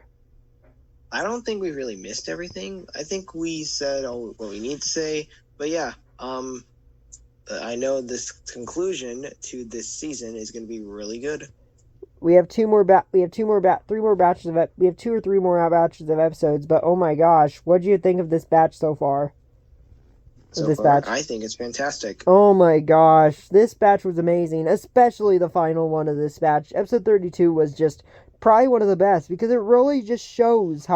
I don't think we really missed everything. I think we said all what we need to say. But yeah, I know this conclusion to this season is going to be really good. We have 3 more batches of we have 2 or 3 more batches of episodes, but oh my gosh, what do you think of this batch so far? I think it's fantastic. Oh my gosh, this batch was amazing, especially the final one of this batch. Episode 32 was just probably one of the best because it really just shows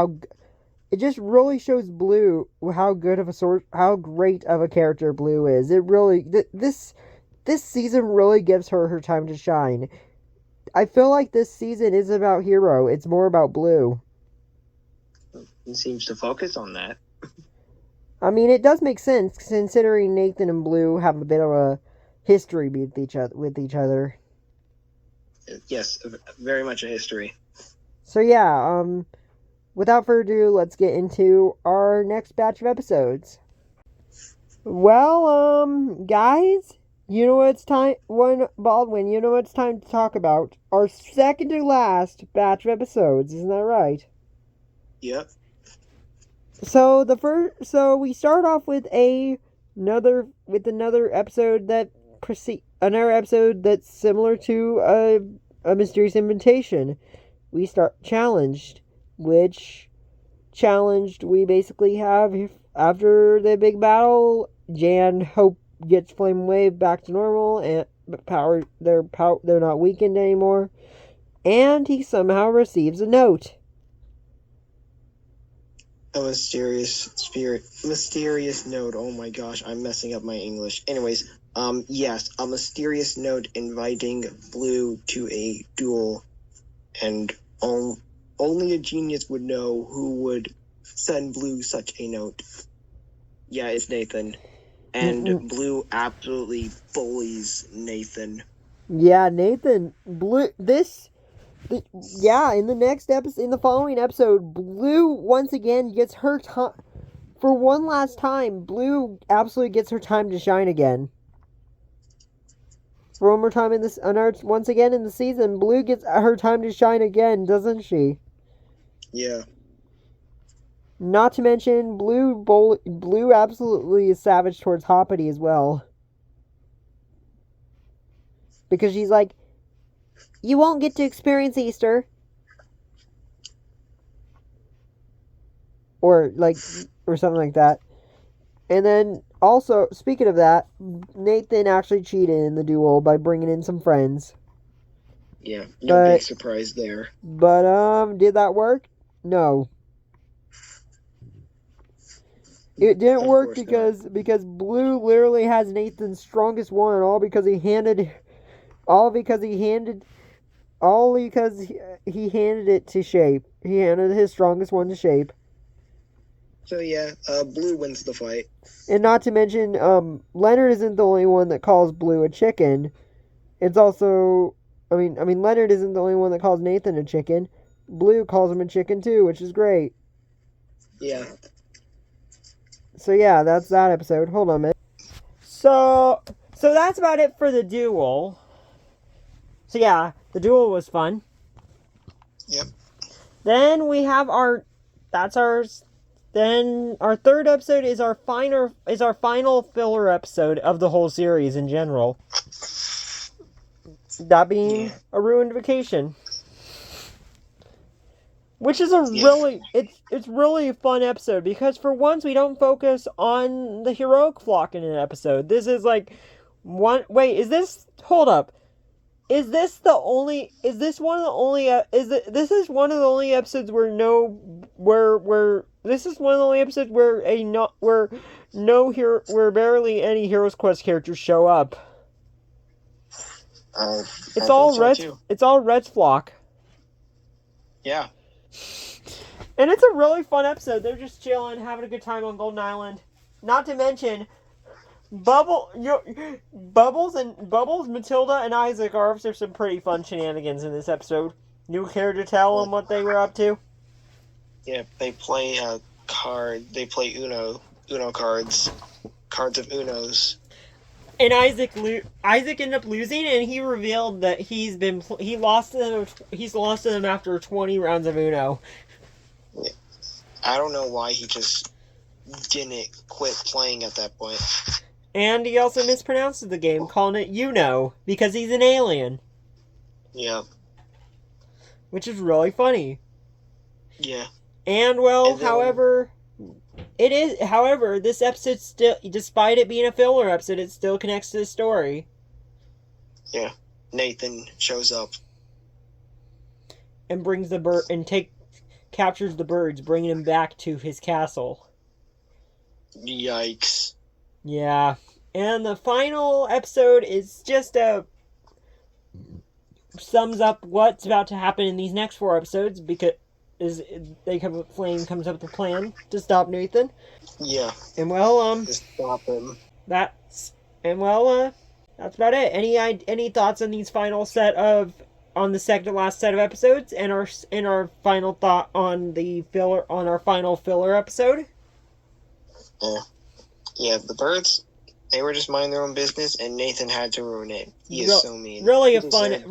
Blue how great of a character Blue is. It really this season really gives her time to shine. I feel like this season isn't about Hiro, it's more about Blue. It seems to focus on that. I mean, it does make sense considering Nathan and Blue have a bit of a history with each other. Yes, very much a history. So yeah, without further ado, let's get into our next batch of episodes. Well, guys, you know it's time. Baldwin, you know it's time to talk about our second to last batch of episodes. Isn't that right? Yep. So we start off with another episode that's similar to a mysterious invitation. We start Challenged, which we basically have after the big battle. Hope gets Flame Wave back to normal and they're not weakened anymore, and he somehow receives a note. A mysterious note. Oh my gosh, I'm messing up my English. Anyways, yes, a mysterious note inviting Blue to a duel, and only a genius would know who would send Blue such a note. Yeah, it's Nathan. And Blue absolutely bullies Nathan. Yeah, Nathan. Blue. In the next episode, in the following episode, Blue once again gets her time. For one last time, Blue absolutely gets her time to shine again. For one more time once again in the season, Blue gets her time to shine again, doesn't she? Yeah. Not to mention, Blue absolutely is savage towards Hoppity as well. Because she's like, you won't get to experience Easter. Or something like that. And then, also, speaking of that, Nathan actually cheated in the duel by bringing in some friends. Yeah, no big surprise there. But, did that work? No. It didn't work because Blue literally has Nathan's strongest one, all because he handed it to Shape. He handed his strongest one to Shape. So yeah, Blue wins the fight. And not to mention, Leonard isn't the only one that calls Blue a chicken. It's also, Leonard isn't the only one that calls Nathan a chicken. Blue calls him a chicken too, which is great. Yeah. So yeah, that's that episode. Hold on a minute. So that's about it for the duel. So yeah, the duel was fun. Yep. Then we have our third episode is our final filler episode of the whole series in general. That being A Ruined Vacation. Which is it's really a fun episode because for once we don't focus on the heroic flock in an episode. This is like hold up. Is this one of the only episodes where barely any Heroes Quest characters show up? It's all Red's flock. Yeah. And it's a really fun episode. They're just chilling, having a good time on Golden Island. Not to mention, Bubbles, Matilda, and Isaac are up to some pretty fun shenanigans in this episode. You care to tell them what they were up to? Yeah, they play They play Uno cards of Unos. And Isaac ended up losing, and he revealed that he's lost to them after 20 rounds of Uno. Yeah. I don't know why he just didn't quit playing at that point. And he also mispronounces the game, calling it Uno, because he's an alien. Yeah. Which is really funny. Yeah. And then, however, this episode still, despite it being a filler episode, it still connects to the story. Yeah. Nathan shows up. And brings the bird, and captures the birds, bringing them back to his castle. Yikes. Yeah. And the final episode is just sums up what's about to happen in these next 4 episodes, because Flame comes up with a plan to stop Nathan. Yeah. And well, to stop him. That's about it. Any thoughts on these final on the second to last set of episodes, and our final thought on our final filler episode? Yeah, the birds, they were just minding their own business, and Nathan had to ruin it. He is so mean. Really a fun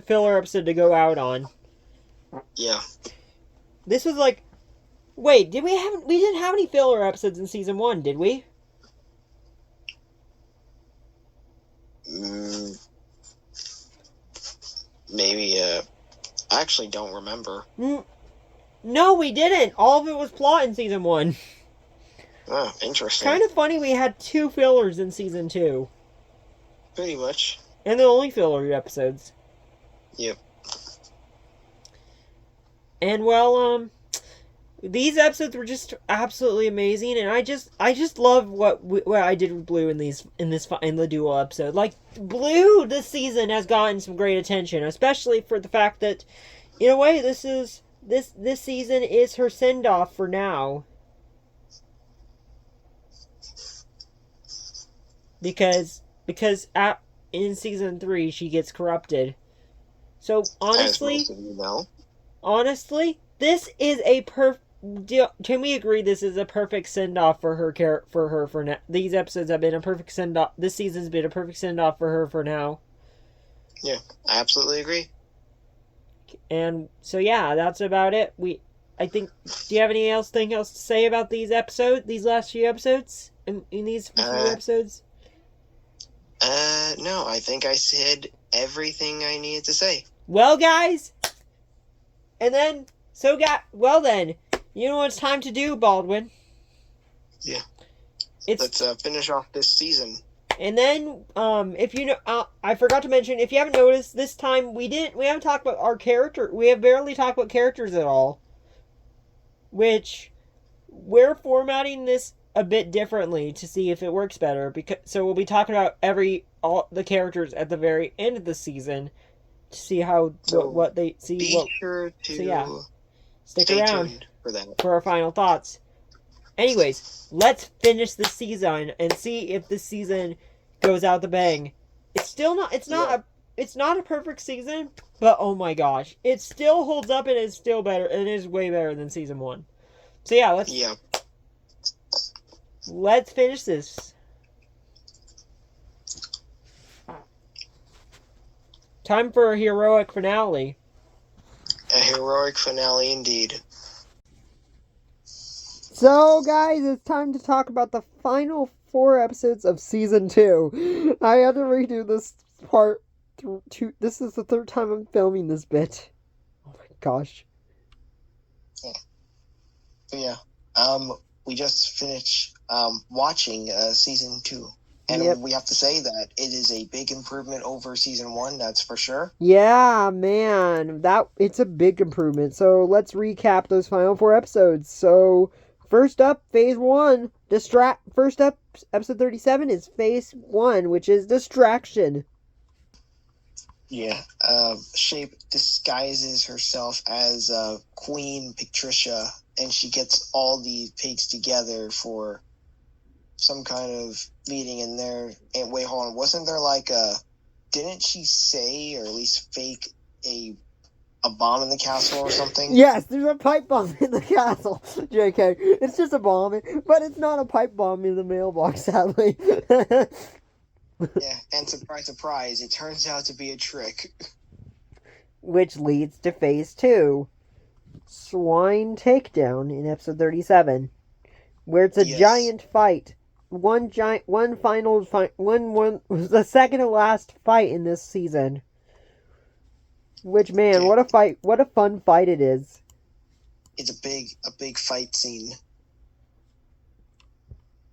filler episode to go out on. Yeah. This was like, wait, we didn't have any filler episodes in season 1, did we? Maybe, I actually don't remember. No, we didn't. All of it was plot in season 1. Oh, interesting. Kind of funny we had 2 fillers in season 2. Pretty much. And the only filler episodes. Yep. And well, these episodes were just absolutely amazing, and I just love what I did with Blue in the duel episode. Like, Blue this season has gotten some great attention, especially for the fact that, in a way, this season is her send off for now. Because in season 3 she gets corrupted. So honestly, as most of you know. Honestly, this is a can we agree this is a perfect send off for her for now? These episodes have been a perfect send off. This season's been a perfect send off for her for now. Yeah, I absolutely agree. And so yeah, that's about it. I think. Do you have anything else to say about these last few episodes? In these few episodes? No, I think I said everything I needed to say. Well, guys, then, you know what it's time to do, Baldwin? Yeah. Let's finish off this season. And then, if you know, I forgot to mention, if you haven't noticed, this time we haven't talked about our character. We have barely talked about characters at all. Which, we're formatting this a bit differently to see if it works better. So we'll be talking about all the characters at the very end of the season to see how what they see. Be sure to stick around for that, for our final thoughts. Anyways, let's finish the season and see if this season goes out the bang. It's not a perfect season, but oh my gosh, it still holds up and is still better, and it is way better than season 1. So yeah, let's finish this. Time for a heroic finale. A heroic finale indeed. So, guys, it's time to talk about the final 4 episodes of season 2. I had to redo this part. This is the 3rd time I'm filming this bit. Oh my gosh. Yeah. We just finished watching season 2. And we have to say that it is a big improvement over season 1, that's for sure. Yeah, man. It's a big improvement. So let's recap those final 4 episodes. So first up, phase 1. First up, episode 37 is phase 1, which is distraction. Yeah. Shape disguises herself as Queen Patricia, and she gets all the pigs together for some kind of meeting in there. And wait, hold on. Wasn't there like didn't she say, or at least fake, a bomb in the castle or something? Yes, there's a pipe bomb in the castle. JK, it's just a bomb, but it's not a pipe bomb in the mailbox, sadly. Yeah, and surprise, surprise, it turns out to be a trick. Which leads to phase 2. Swine Takedown in episode 37. Where it's a giant fight. One final fight. One the second to last fight in this season. Which, man, Yeah. what a fight! What a fun fight it is. It's a big fight scene.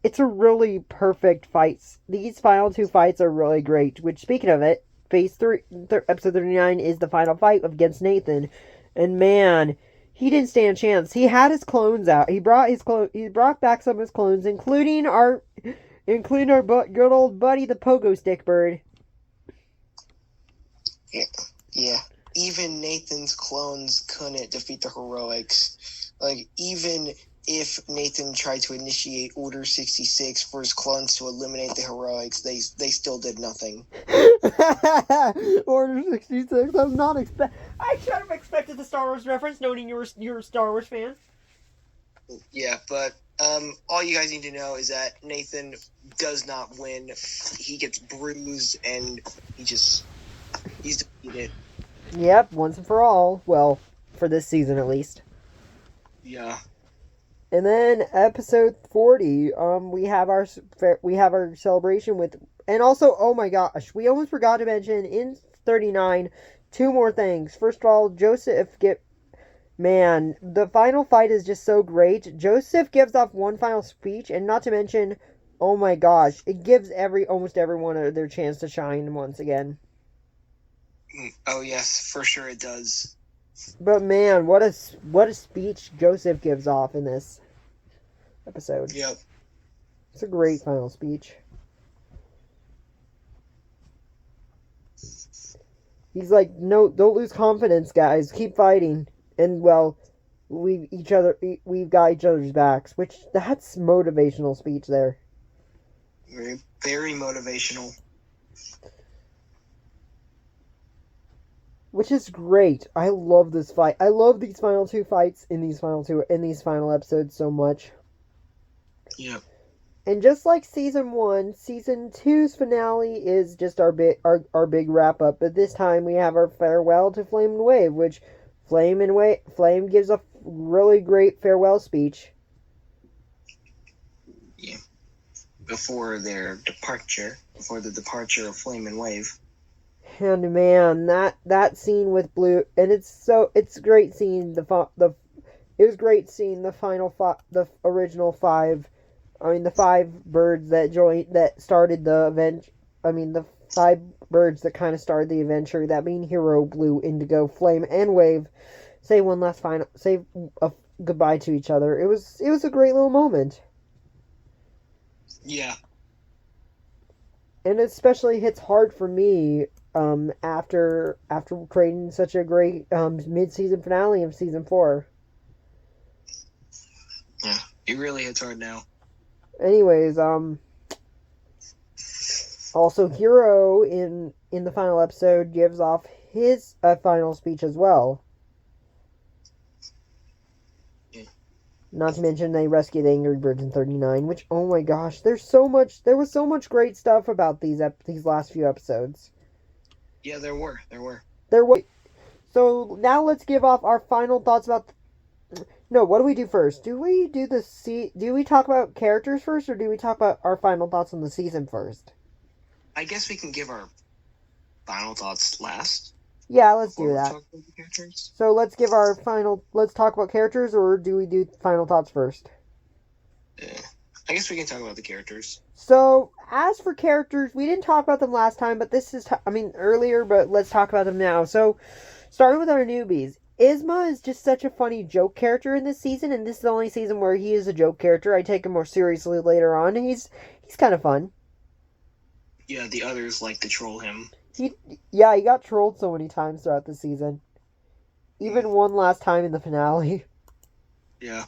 It's a really perfect fight. These final 2 fights are really great. Which, speaking of it, phase 3, episode 39 is the final fight against Nathan, and man, he didn't stand a chance. He had his clones out. He brought back some of his clones, including our good old buddy, the Pogo Stick Bird. Yeah. Even Nathan's clones couldn't defeat the heroics. Like, even if Nathan tried to initiate Order 66 for his clones to eliminate the heroics, they still did nothing. Order 66. I was not I should have expected the Star Wars reference, noting you're a Star Wars fan. Yeah, but all you guys need to know is that Nathan does not win. He gets bruised, and he's defeated. Yep, once and for all. Well, for this season at least. Yeah. And then episode 40, we have our celebration with, and also, oh my gosh, we almost forgot to mention in 39 2 more things. First of all, man, the final fight is just so great. Joseph gives off one final speech, and not to mention, oh my gosh, it gives almost everyone their chance to shine once again. Oh yes, for sure it does. But man, what a speech Joseph gives off in this episode. Yep. It's a great final speech. He's like, no, don't lose confidence, guys. Keep fighting. And well, we've got each other's backs, which that's motivational speech there. Very, very motivational. Which is great. I love this fight. I love these final 2 fights in these final episodes so much. Yeah. And just like season 1, season 2's finale is just our big wrap up. But this time we have our farewell to Flame and Wave, which Flame gives a really great farewell speech. Yeah. Before the departure of Flame and Wave. And man, that scene with Blue, and it's a great scene. It was great seeing the the original 5. I mean, the 5 birds that started the event. I mean, the 5 birds that kind of started the adventure. That being Hiro, Blue, Indigo, Flame, and Wave. Say a goodbye to each other. It was a great little moment. Yeah. And it especially hits hard for me. After creating such a great mid-season finale of season 4. Yeah, it really hits hard now. Anyways, also Hiro in the final episode gives off his final speech as well. Yeah. Not to mention they rescue the Angry Birds in 39, which, oh my gosh, there was so much great stuff about these last few episodes. Yeah, there were. So now let's give off our final thoughts about. No, what do we do first? Do we talk about characters first, or do we talk about our final thoughts on the season first? I guess we can give our final thoughts last. Yeah, let's do that. Talk about the characters. So let's talk about characters, or do we do final thoughts first? I guess we can talk about the characters. So, as for characters, we didn't talk about them last time, but earlier, but let's talk about them now. So, starting with our newbies. Isma is just such a funny joke character in this season, and this is the only season where he is a joke character. I take him more seriously later on. He's kind of fun. Yeah, the others like to troll him. He got trolled so many times throughout the season. Even one last time in the finale. Yeah.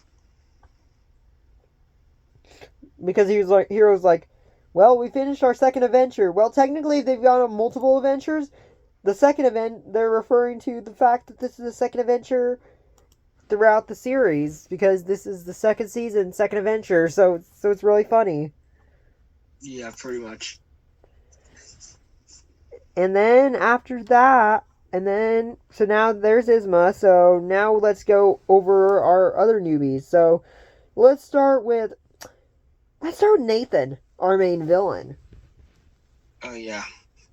Because Hero's like, well, we finished our second adventure. Well, technically, they've gone on multiple adventures. The second event, they're referring to the fact that this is the second adventure throughout the series because this is the second season, second adventure. So it's really funny. Yeah, pretty much. And then after that, so now there's Isma. So now let's go over our other newbies. So let's start with Nathan, our main villain. Oh yeah,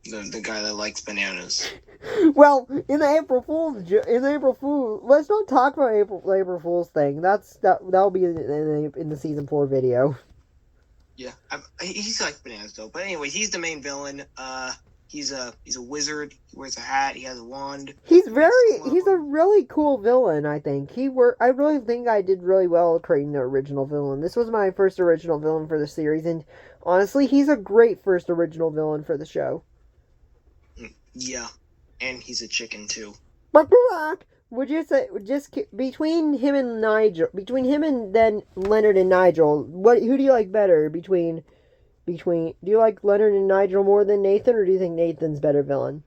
the guy that likes bananas. Well, in the April Fool's, let's not talk about April Fool's thing. That'll be in the season 4 video. Yeah, he's like bananas though. But anyway, he's the main villain. He's a wizard. He wears a hat. He has a wand. He's a really cool villain. I think I really think I did really well creating the original villain. This was my first original villain for the series, and honestly, he's a great first original villain for the show. Yeah, and he's a chicken too. Would you say just between him and then Leonard and Nigel? Who do you like better between? Do you like Leonard and Nigel more than Nathan, or do you think Nathan's better villain?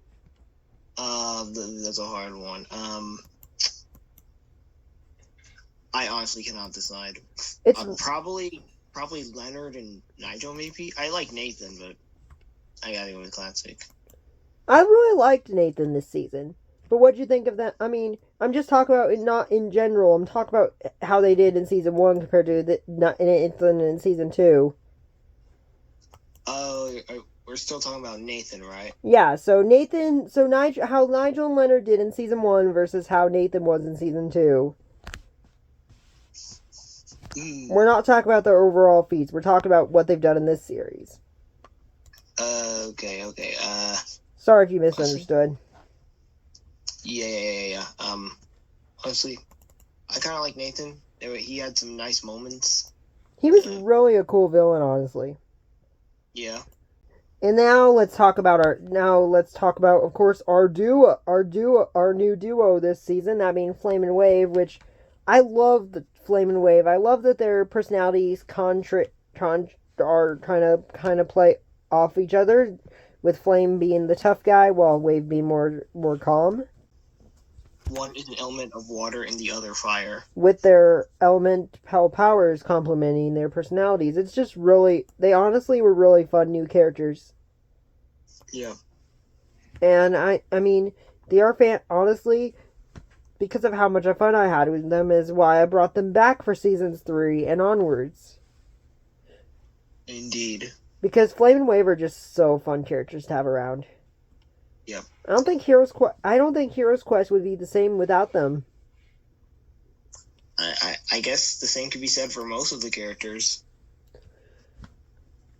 That's a hard one. I honestly cannot decide. It's probably Leonard and Nigel. Maybe I like Nathan, but I gotta go with classic. I really liked Nathan this season, but what'd you think of that? I mean, I'm just talking about it, not in general. I'm talking about how they did in season 1 compared to Nathan in season 2. We're still talking about Nathan, right? Yeah, how Nigel and Leonard did in season 1 versus how Nathan was in season 2. We're not talking about their overall feats. We're talking about what they've done in this series. Okay. Sorry if you misunderstood. Yeah. Honestly, I kind of like Nathan. He had some nice moments. He was really a cool villain, honestly. Yeah. And now let's talk about of course our new duo this season, that being Flame and Wave, which I love the Flame and Wave. I love that their personalities are kind of play off each other, with Flame being the tough guy while Wave being more calm. One is an element of water and the other fire. With their elemental powers complementing their personalities. It's just they honestly were really fun new characters. Yeah. And I mean, they are honestly, because of how much fun I had with them is why I brought them back for seasons 3 and onwards. Indeed. Because Flame and Wave are just so fun characters to have around. Yeah. I don't think Hero's Quest would be the same without them. I guess the same could be said for most of the characters.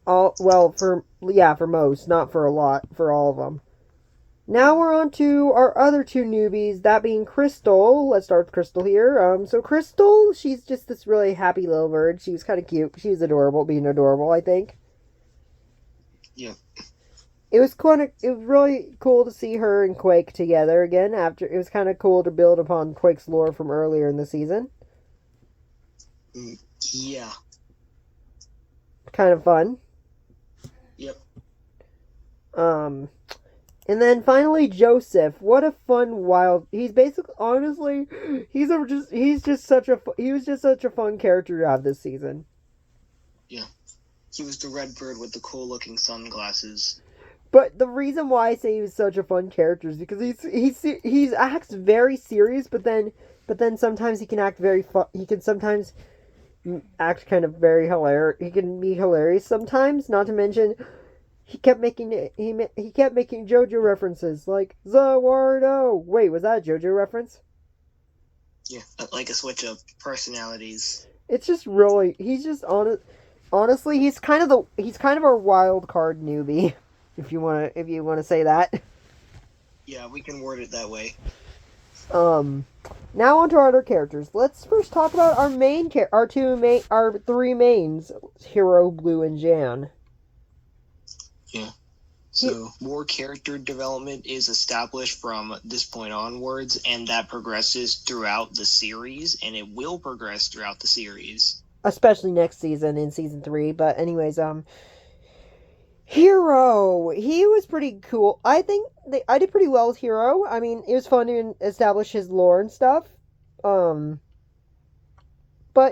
For most, not for a lot, for all of them. Now we're on to our other two newbies, that being Crystal. Let's start with Crystal here. So Crystal, she's just this really happy little bird. She was kind of cute. She was being adorable, I think. Yeah. It was really cool to see her and Quake together again. It was kind of cool to build upon Quake's lore from earlier in the season. Yeah. Kind of fun. Yep. And then finally Joseph. What a fun, wild. He's basically, honestly, he was just such a fun character to have this season. Yeah. He was the red bird with the cool looking sunglasses. But the reason why I say he was such a fun character is because he acts very serious, but then sometimes he can act very fun. He can sometimes act kind of very hilarious. He can be hilarious sometimes. Not to mention, he kept making JoJo references like Zawardo. Wait, was that a JoJo reference? Yeah, like a switch of personalities. It's just really he's just honestly he's kind of our wild card newbie. If you want to say that. Yeah, we can word it that way. Now on to our other characters. Let's first talk about our three mains, Hiro, Blue, and Jan. Yeah. So more character development is established from this point onwards, and that progresses throughout the series, and it will progress throughout the series. Especially next season in season 3. But anyways, Hiro, he was pretty cool. I think I did pretty well with Hiro. I mean, it was fun to establish his lore and stuff. But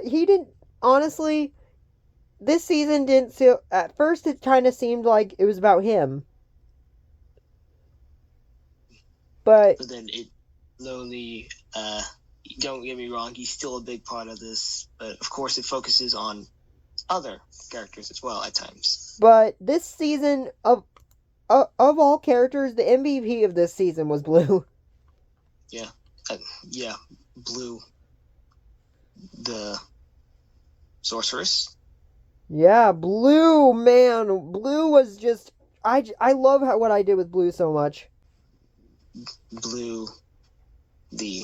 he didn't, honestly, this season didn't feel, at first it kind of seemed like it was about him. But then it slowly, don't get me wrong, he's still a big part of this, but of course it focuses on other characters as well at times. But this season, of all characters, the MVP of this season was Blue. Yeah, Blue, the sorceress. Yeah, Blue, man, Blue was just, I love what I did with Blue so much. Blue, the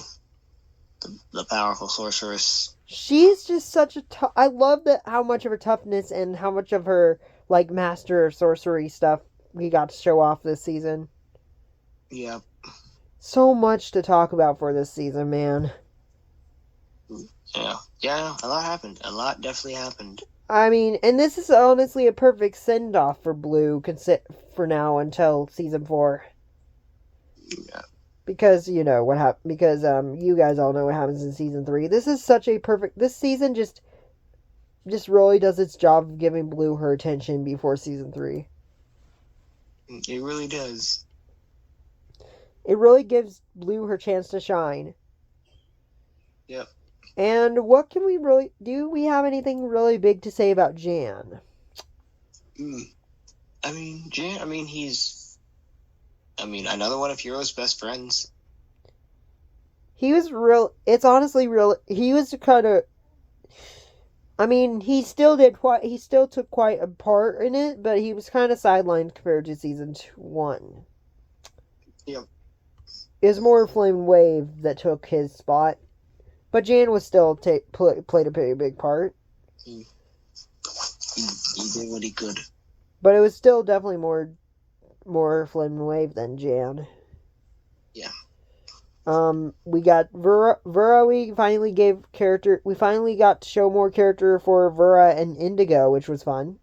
powerful sorceress. She's just such a I love that, how much of her toughness and how much of her, like, master of sorcery stuff we got to show off this season. Yeah. So much to talk about for this season, man. Yeah, a lot happened. A lot definitely happened. I mean, and this is honestly a perfect send-off for Blue for now until season 4. Yeah. Because, you know, what happened, because, you guys all know what happens in season 3. This is such a perfect, this season just really does its job of giving Blue her attention before season 3. It really does. It really gives Blue her chance to shine. Yep. And what can we do we have anything really big to say about Jan? I mean, Jan, he's another one of Hiro's best friends. He was it's honestly he was kind of, he still took quite a part in it, but he was kind of sidelined compared to season 1. Yep. It was more Flame Wave that took his spot. But Jan was still played a pretty big part. He did what he could. But it was still definitely more Flame Wave than Jan. Yeah. We got Vera. We finally got to show more character for Vera and Indigo, which was fun.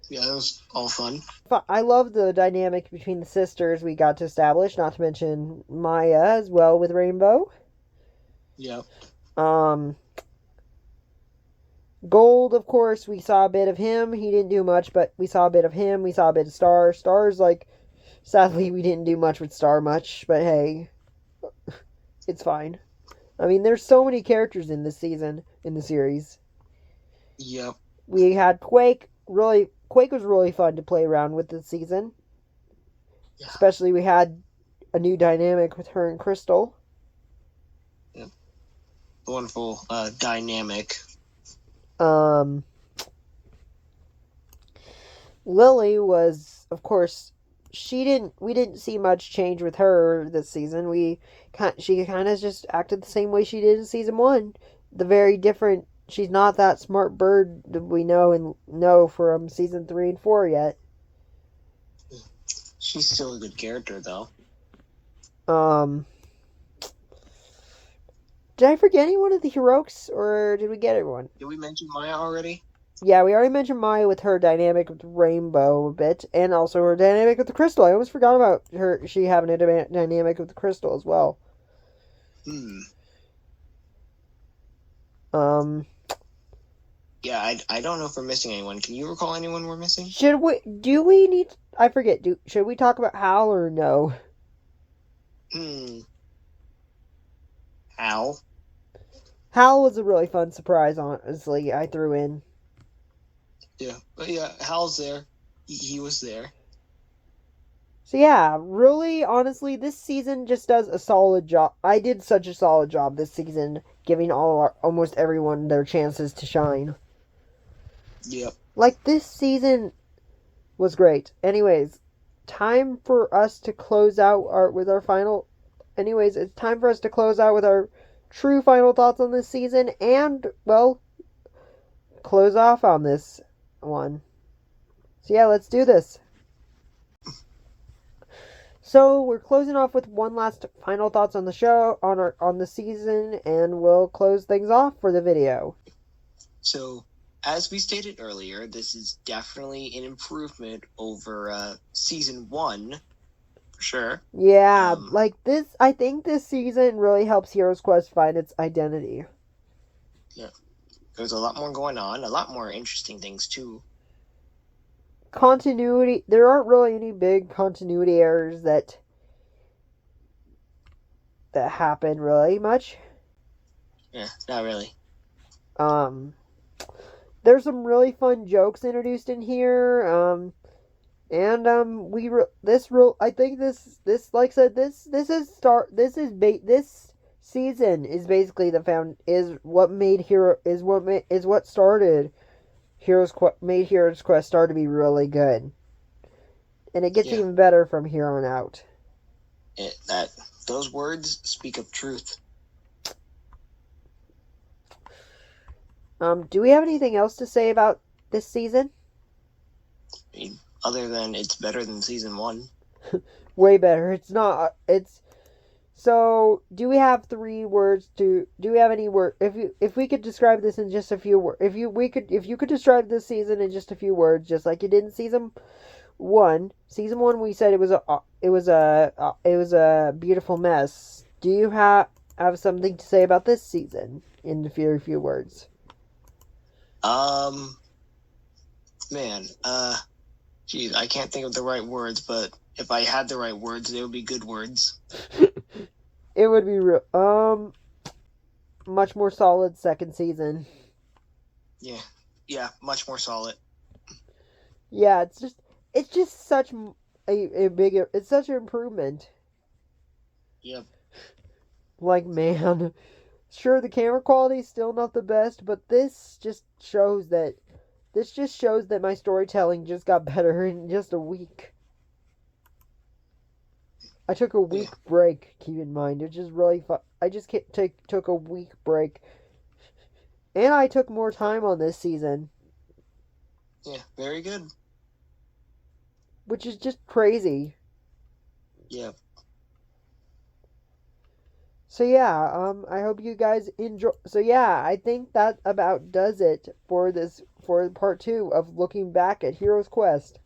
Yeah, that was all fun. I love the dynamic between the sisters we got to establish, not to mention Maya as well with Rainbow. Yep. Gold, of course, we saw a bit of him. He didn't do much, but we saw a bit of him. We saw a bit of Star. Star's, like, sadly, we didn't do much with Star much, but hey, it's fine. There's so many characters in this season, in the series. Yep. We had Quake. Quake was really fun to play around with this season. Yeah. Especially we had a new dynamic with her and Crystal. Yep. Wonderful dynamic. Lily was, of course, we didn't see much change with her this season. She kind of just acted the same way she did in season 1. She's not that smart bird that we know from season 3 and 4 yet. She's still a good character, though. Did I forget anyone of the heroics, or did we get everyone? Did we mention Maya already? Yeah, we already mentioned Maya with her dynamic with Rainbow a bit, and also her dynamic with the Crystal. I almost forgot about she having a dynamic with the Crystal as well. Yeah, I don't know if we're missing anyone. Can you recall anyone we're missing? Should we talk about Hal or no? Hal? Hal was a really fun surprise, honestly, I threw in. Yeah, but yeah, Hal's there. He was there. So yeah, really, honestly, this season just does a solid job. I did such a solid job this season, giving almost everyone their chances to shine. Yep. Like, this season was great. Anyways, time for us to close out it's time for us to close out with our true final thoughts on this season and, well, close off on this one. So yeah, let's do this. So we're closing off with one last final thoughts on the show, on the season, and we'll close things off for the video. So, as we stated earlier, this is definitely an improvement over season 1, for sure. Yeah, like this, I think this season really helps Hero's Quest find its identity. Yeah, there's a lot more going on, a lot more interesting things too. Continuity, there aren't really any big continuity errors that happen really much. Yeah, not really. There's some really fun jokes introduced in here. I think this like I said, this season is basically what started made Hero's Quest start to be really good, and it gets even better from here on out. Those words speak of truth. Do we have anything else to say about this season? I mean, other than it's better than season 1. Way better. It's not. It's. So, do we have 3 words to? Do we have any word? If we could describe this in just a few words, if you could describe this season in just a few words, just like you did in season 1. Season 1, we said it was a beautiful mess. Do you have something to say about this season in a few words? Geez, I can't think of the right words, but if I had the right words, they would be good words. It would be real. Much more solid second season. Yeah, much more solid. Yeah, it's just such it's such an improvement. Yep. Like, man, sure, the camera quality is still not the best, but this just shows that my storytelling just got better in just a week. I took a week break, keep in mind. It's just really fun. I just took a week break. And I took more time on this season. Yeah, very good. Which is just crazy. Yeah. So yeah, I hope you guys enjoy. So yeah, I think that about does it for part 2 of looking back at Hero's Quest.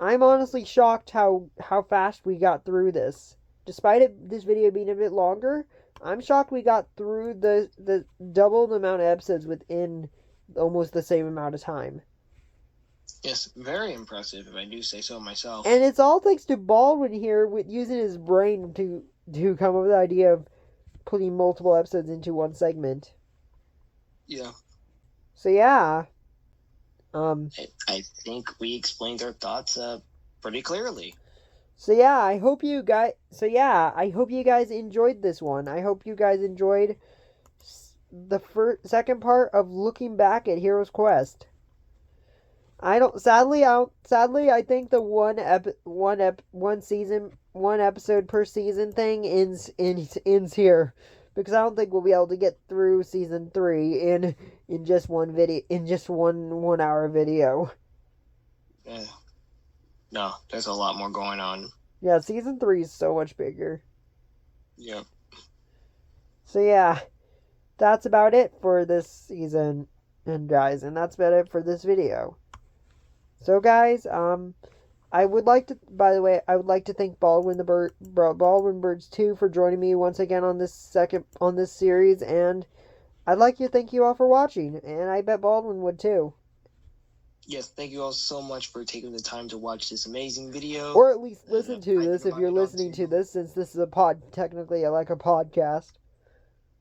I'm honestly shocked how fast we got through this. Despite this video being a bit longer, I'm shocked we got through the double the amount of episodes within almost the same amount of time. Yes, very impressive, if I do say so myself. And it's all thanks to Baldwin here with using his brain to come up with the idea of putting multiple episodes into one segment. Yeah. So yeah. I think we explained our thoughts pretty clearly. So yeah, I hope you guys enjoyed this one. I hope you guys enjoyed the second part of looking back at Hero's Quest. Sadly, I think the one episode per season thing ends here, because I don't think we'll be able to get through season 3 in just one video, in just 1 hour video. No, there's a lot more going on. Yeah, season 3 is so much bigger. Yep. So yeah, that's about it for this season, and that's about it for this video. So guys, I would like to thank Baldwin Birds 2 for joining me once again on this series, and I'd like to thank you all for watching, and I bet Baldwin would too. Yes, thank you all so much for taking the time to watch this amazing video. Or at least listen to this if you're listening to this, since this is technically like a podcast.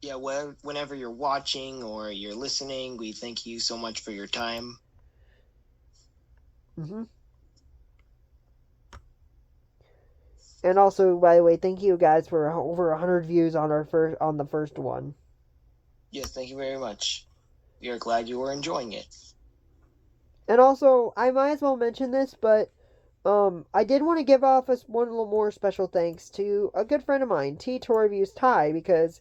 Yeah, whenever you're watching or you're listening, we thank you so much for your time. Mm-hmm. And also, by the way, thank you guys for over 100 views on the first one. Yes, thank you very much. We are glad you are enjoying it. And also, I might as well mention this, but I did want to give off one little more special thanks to a good friend of mine, Toy Reviews Ty, because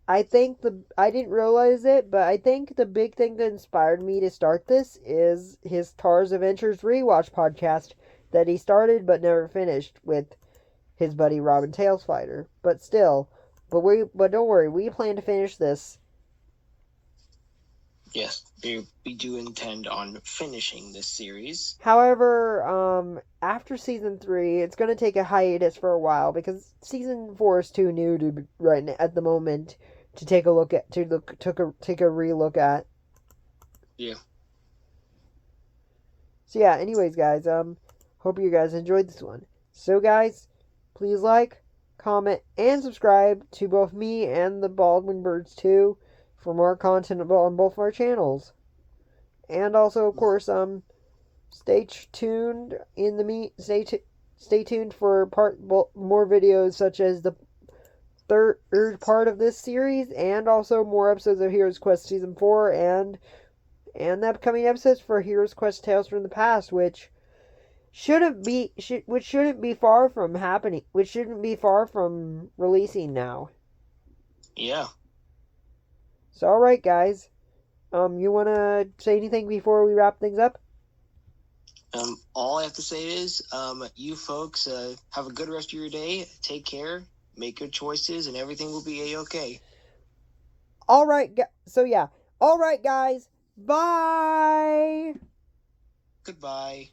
I didn't realize it, but I think the big thing that inspired me to start this is his Tars Adventures Rewatch podcast that he started but never finished with his buddy Robin Tails Fighter. But still, but don't worry, we plan to finish this. Yes, we do intend on finishing this series. However, after season 3, it's going to take a hiatus for a while because season 4 is too new to at the moment to take a look at take a relook at. Yeah. So yeah, anyways, guys, hope you guys enjoyed this one. So guys, please like, comment, and subscribe to both me and the Baldwin Birds 2 for more content on both of our channels. And also, of course, stay tuned stay tuned for more videos such as the third part of this series, and also more episodes of Hero's Quest Season 4 and the upcoming episodes for Hero's Quest Tales from the Past, which shouldn't be far from happening, which shouldn't be far from releasing now. Yeah. So alright guys, you wanna say anything before we wrap things up? All I have to say is, you folks, have a good rest of your day, take care, make good choices, and everything will be A-okay. Alright, so yeah, alright guys, bye! Goodbye.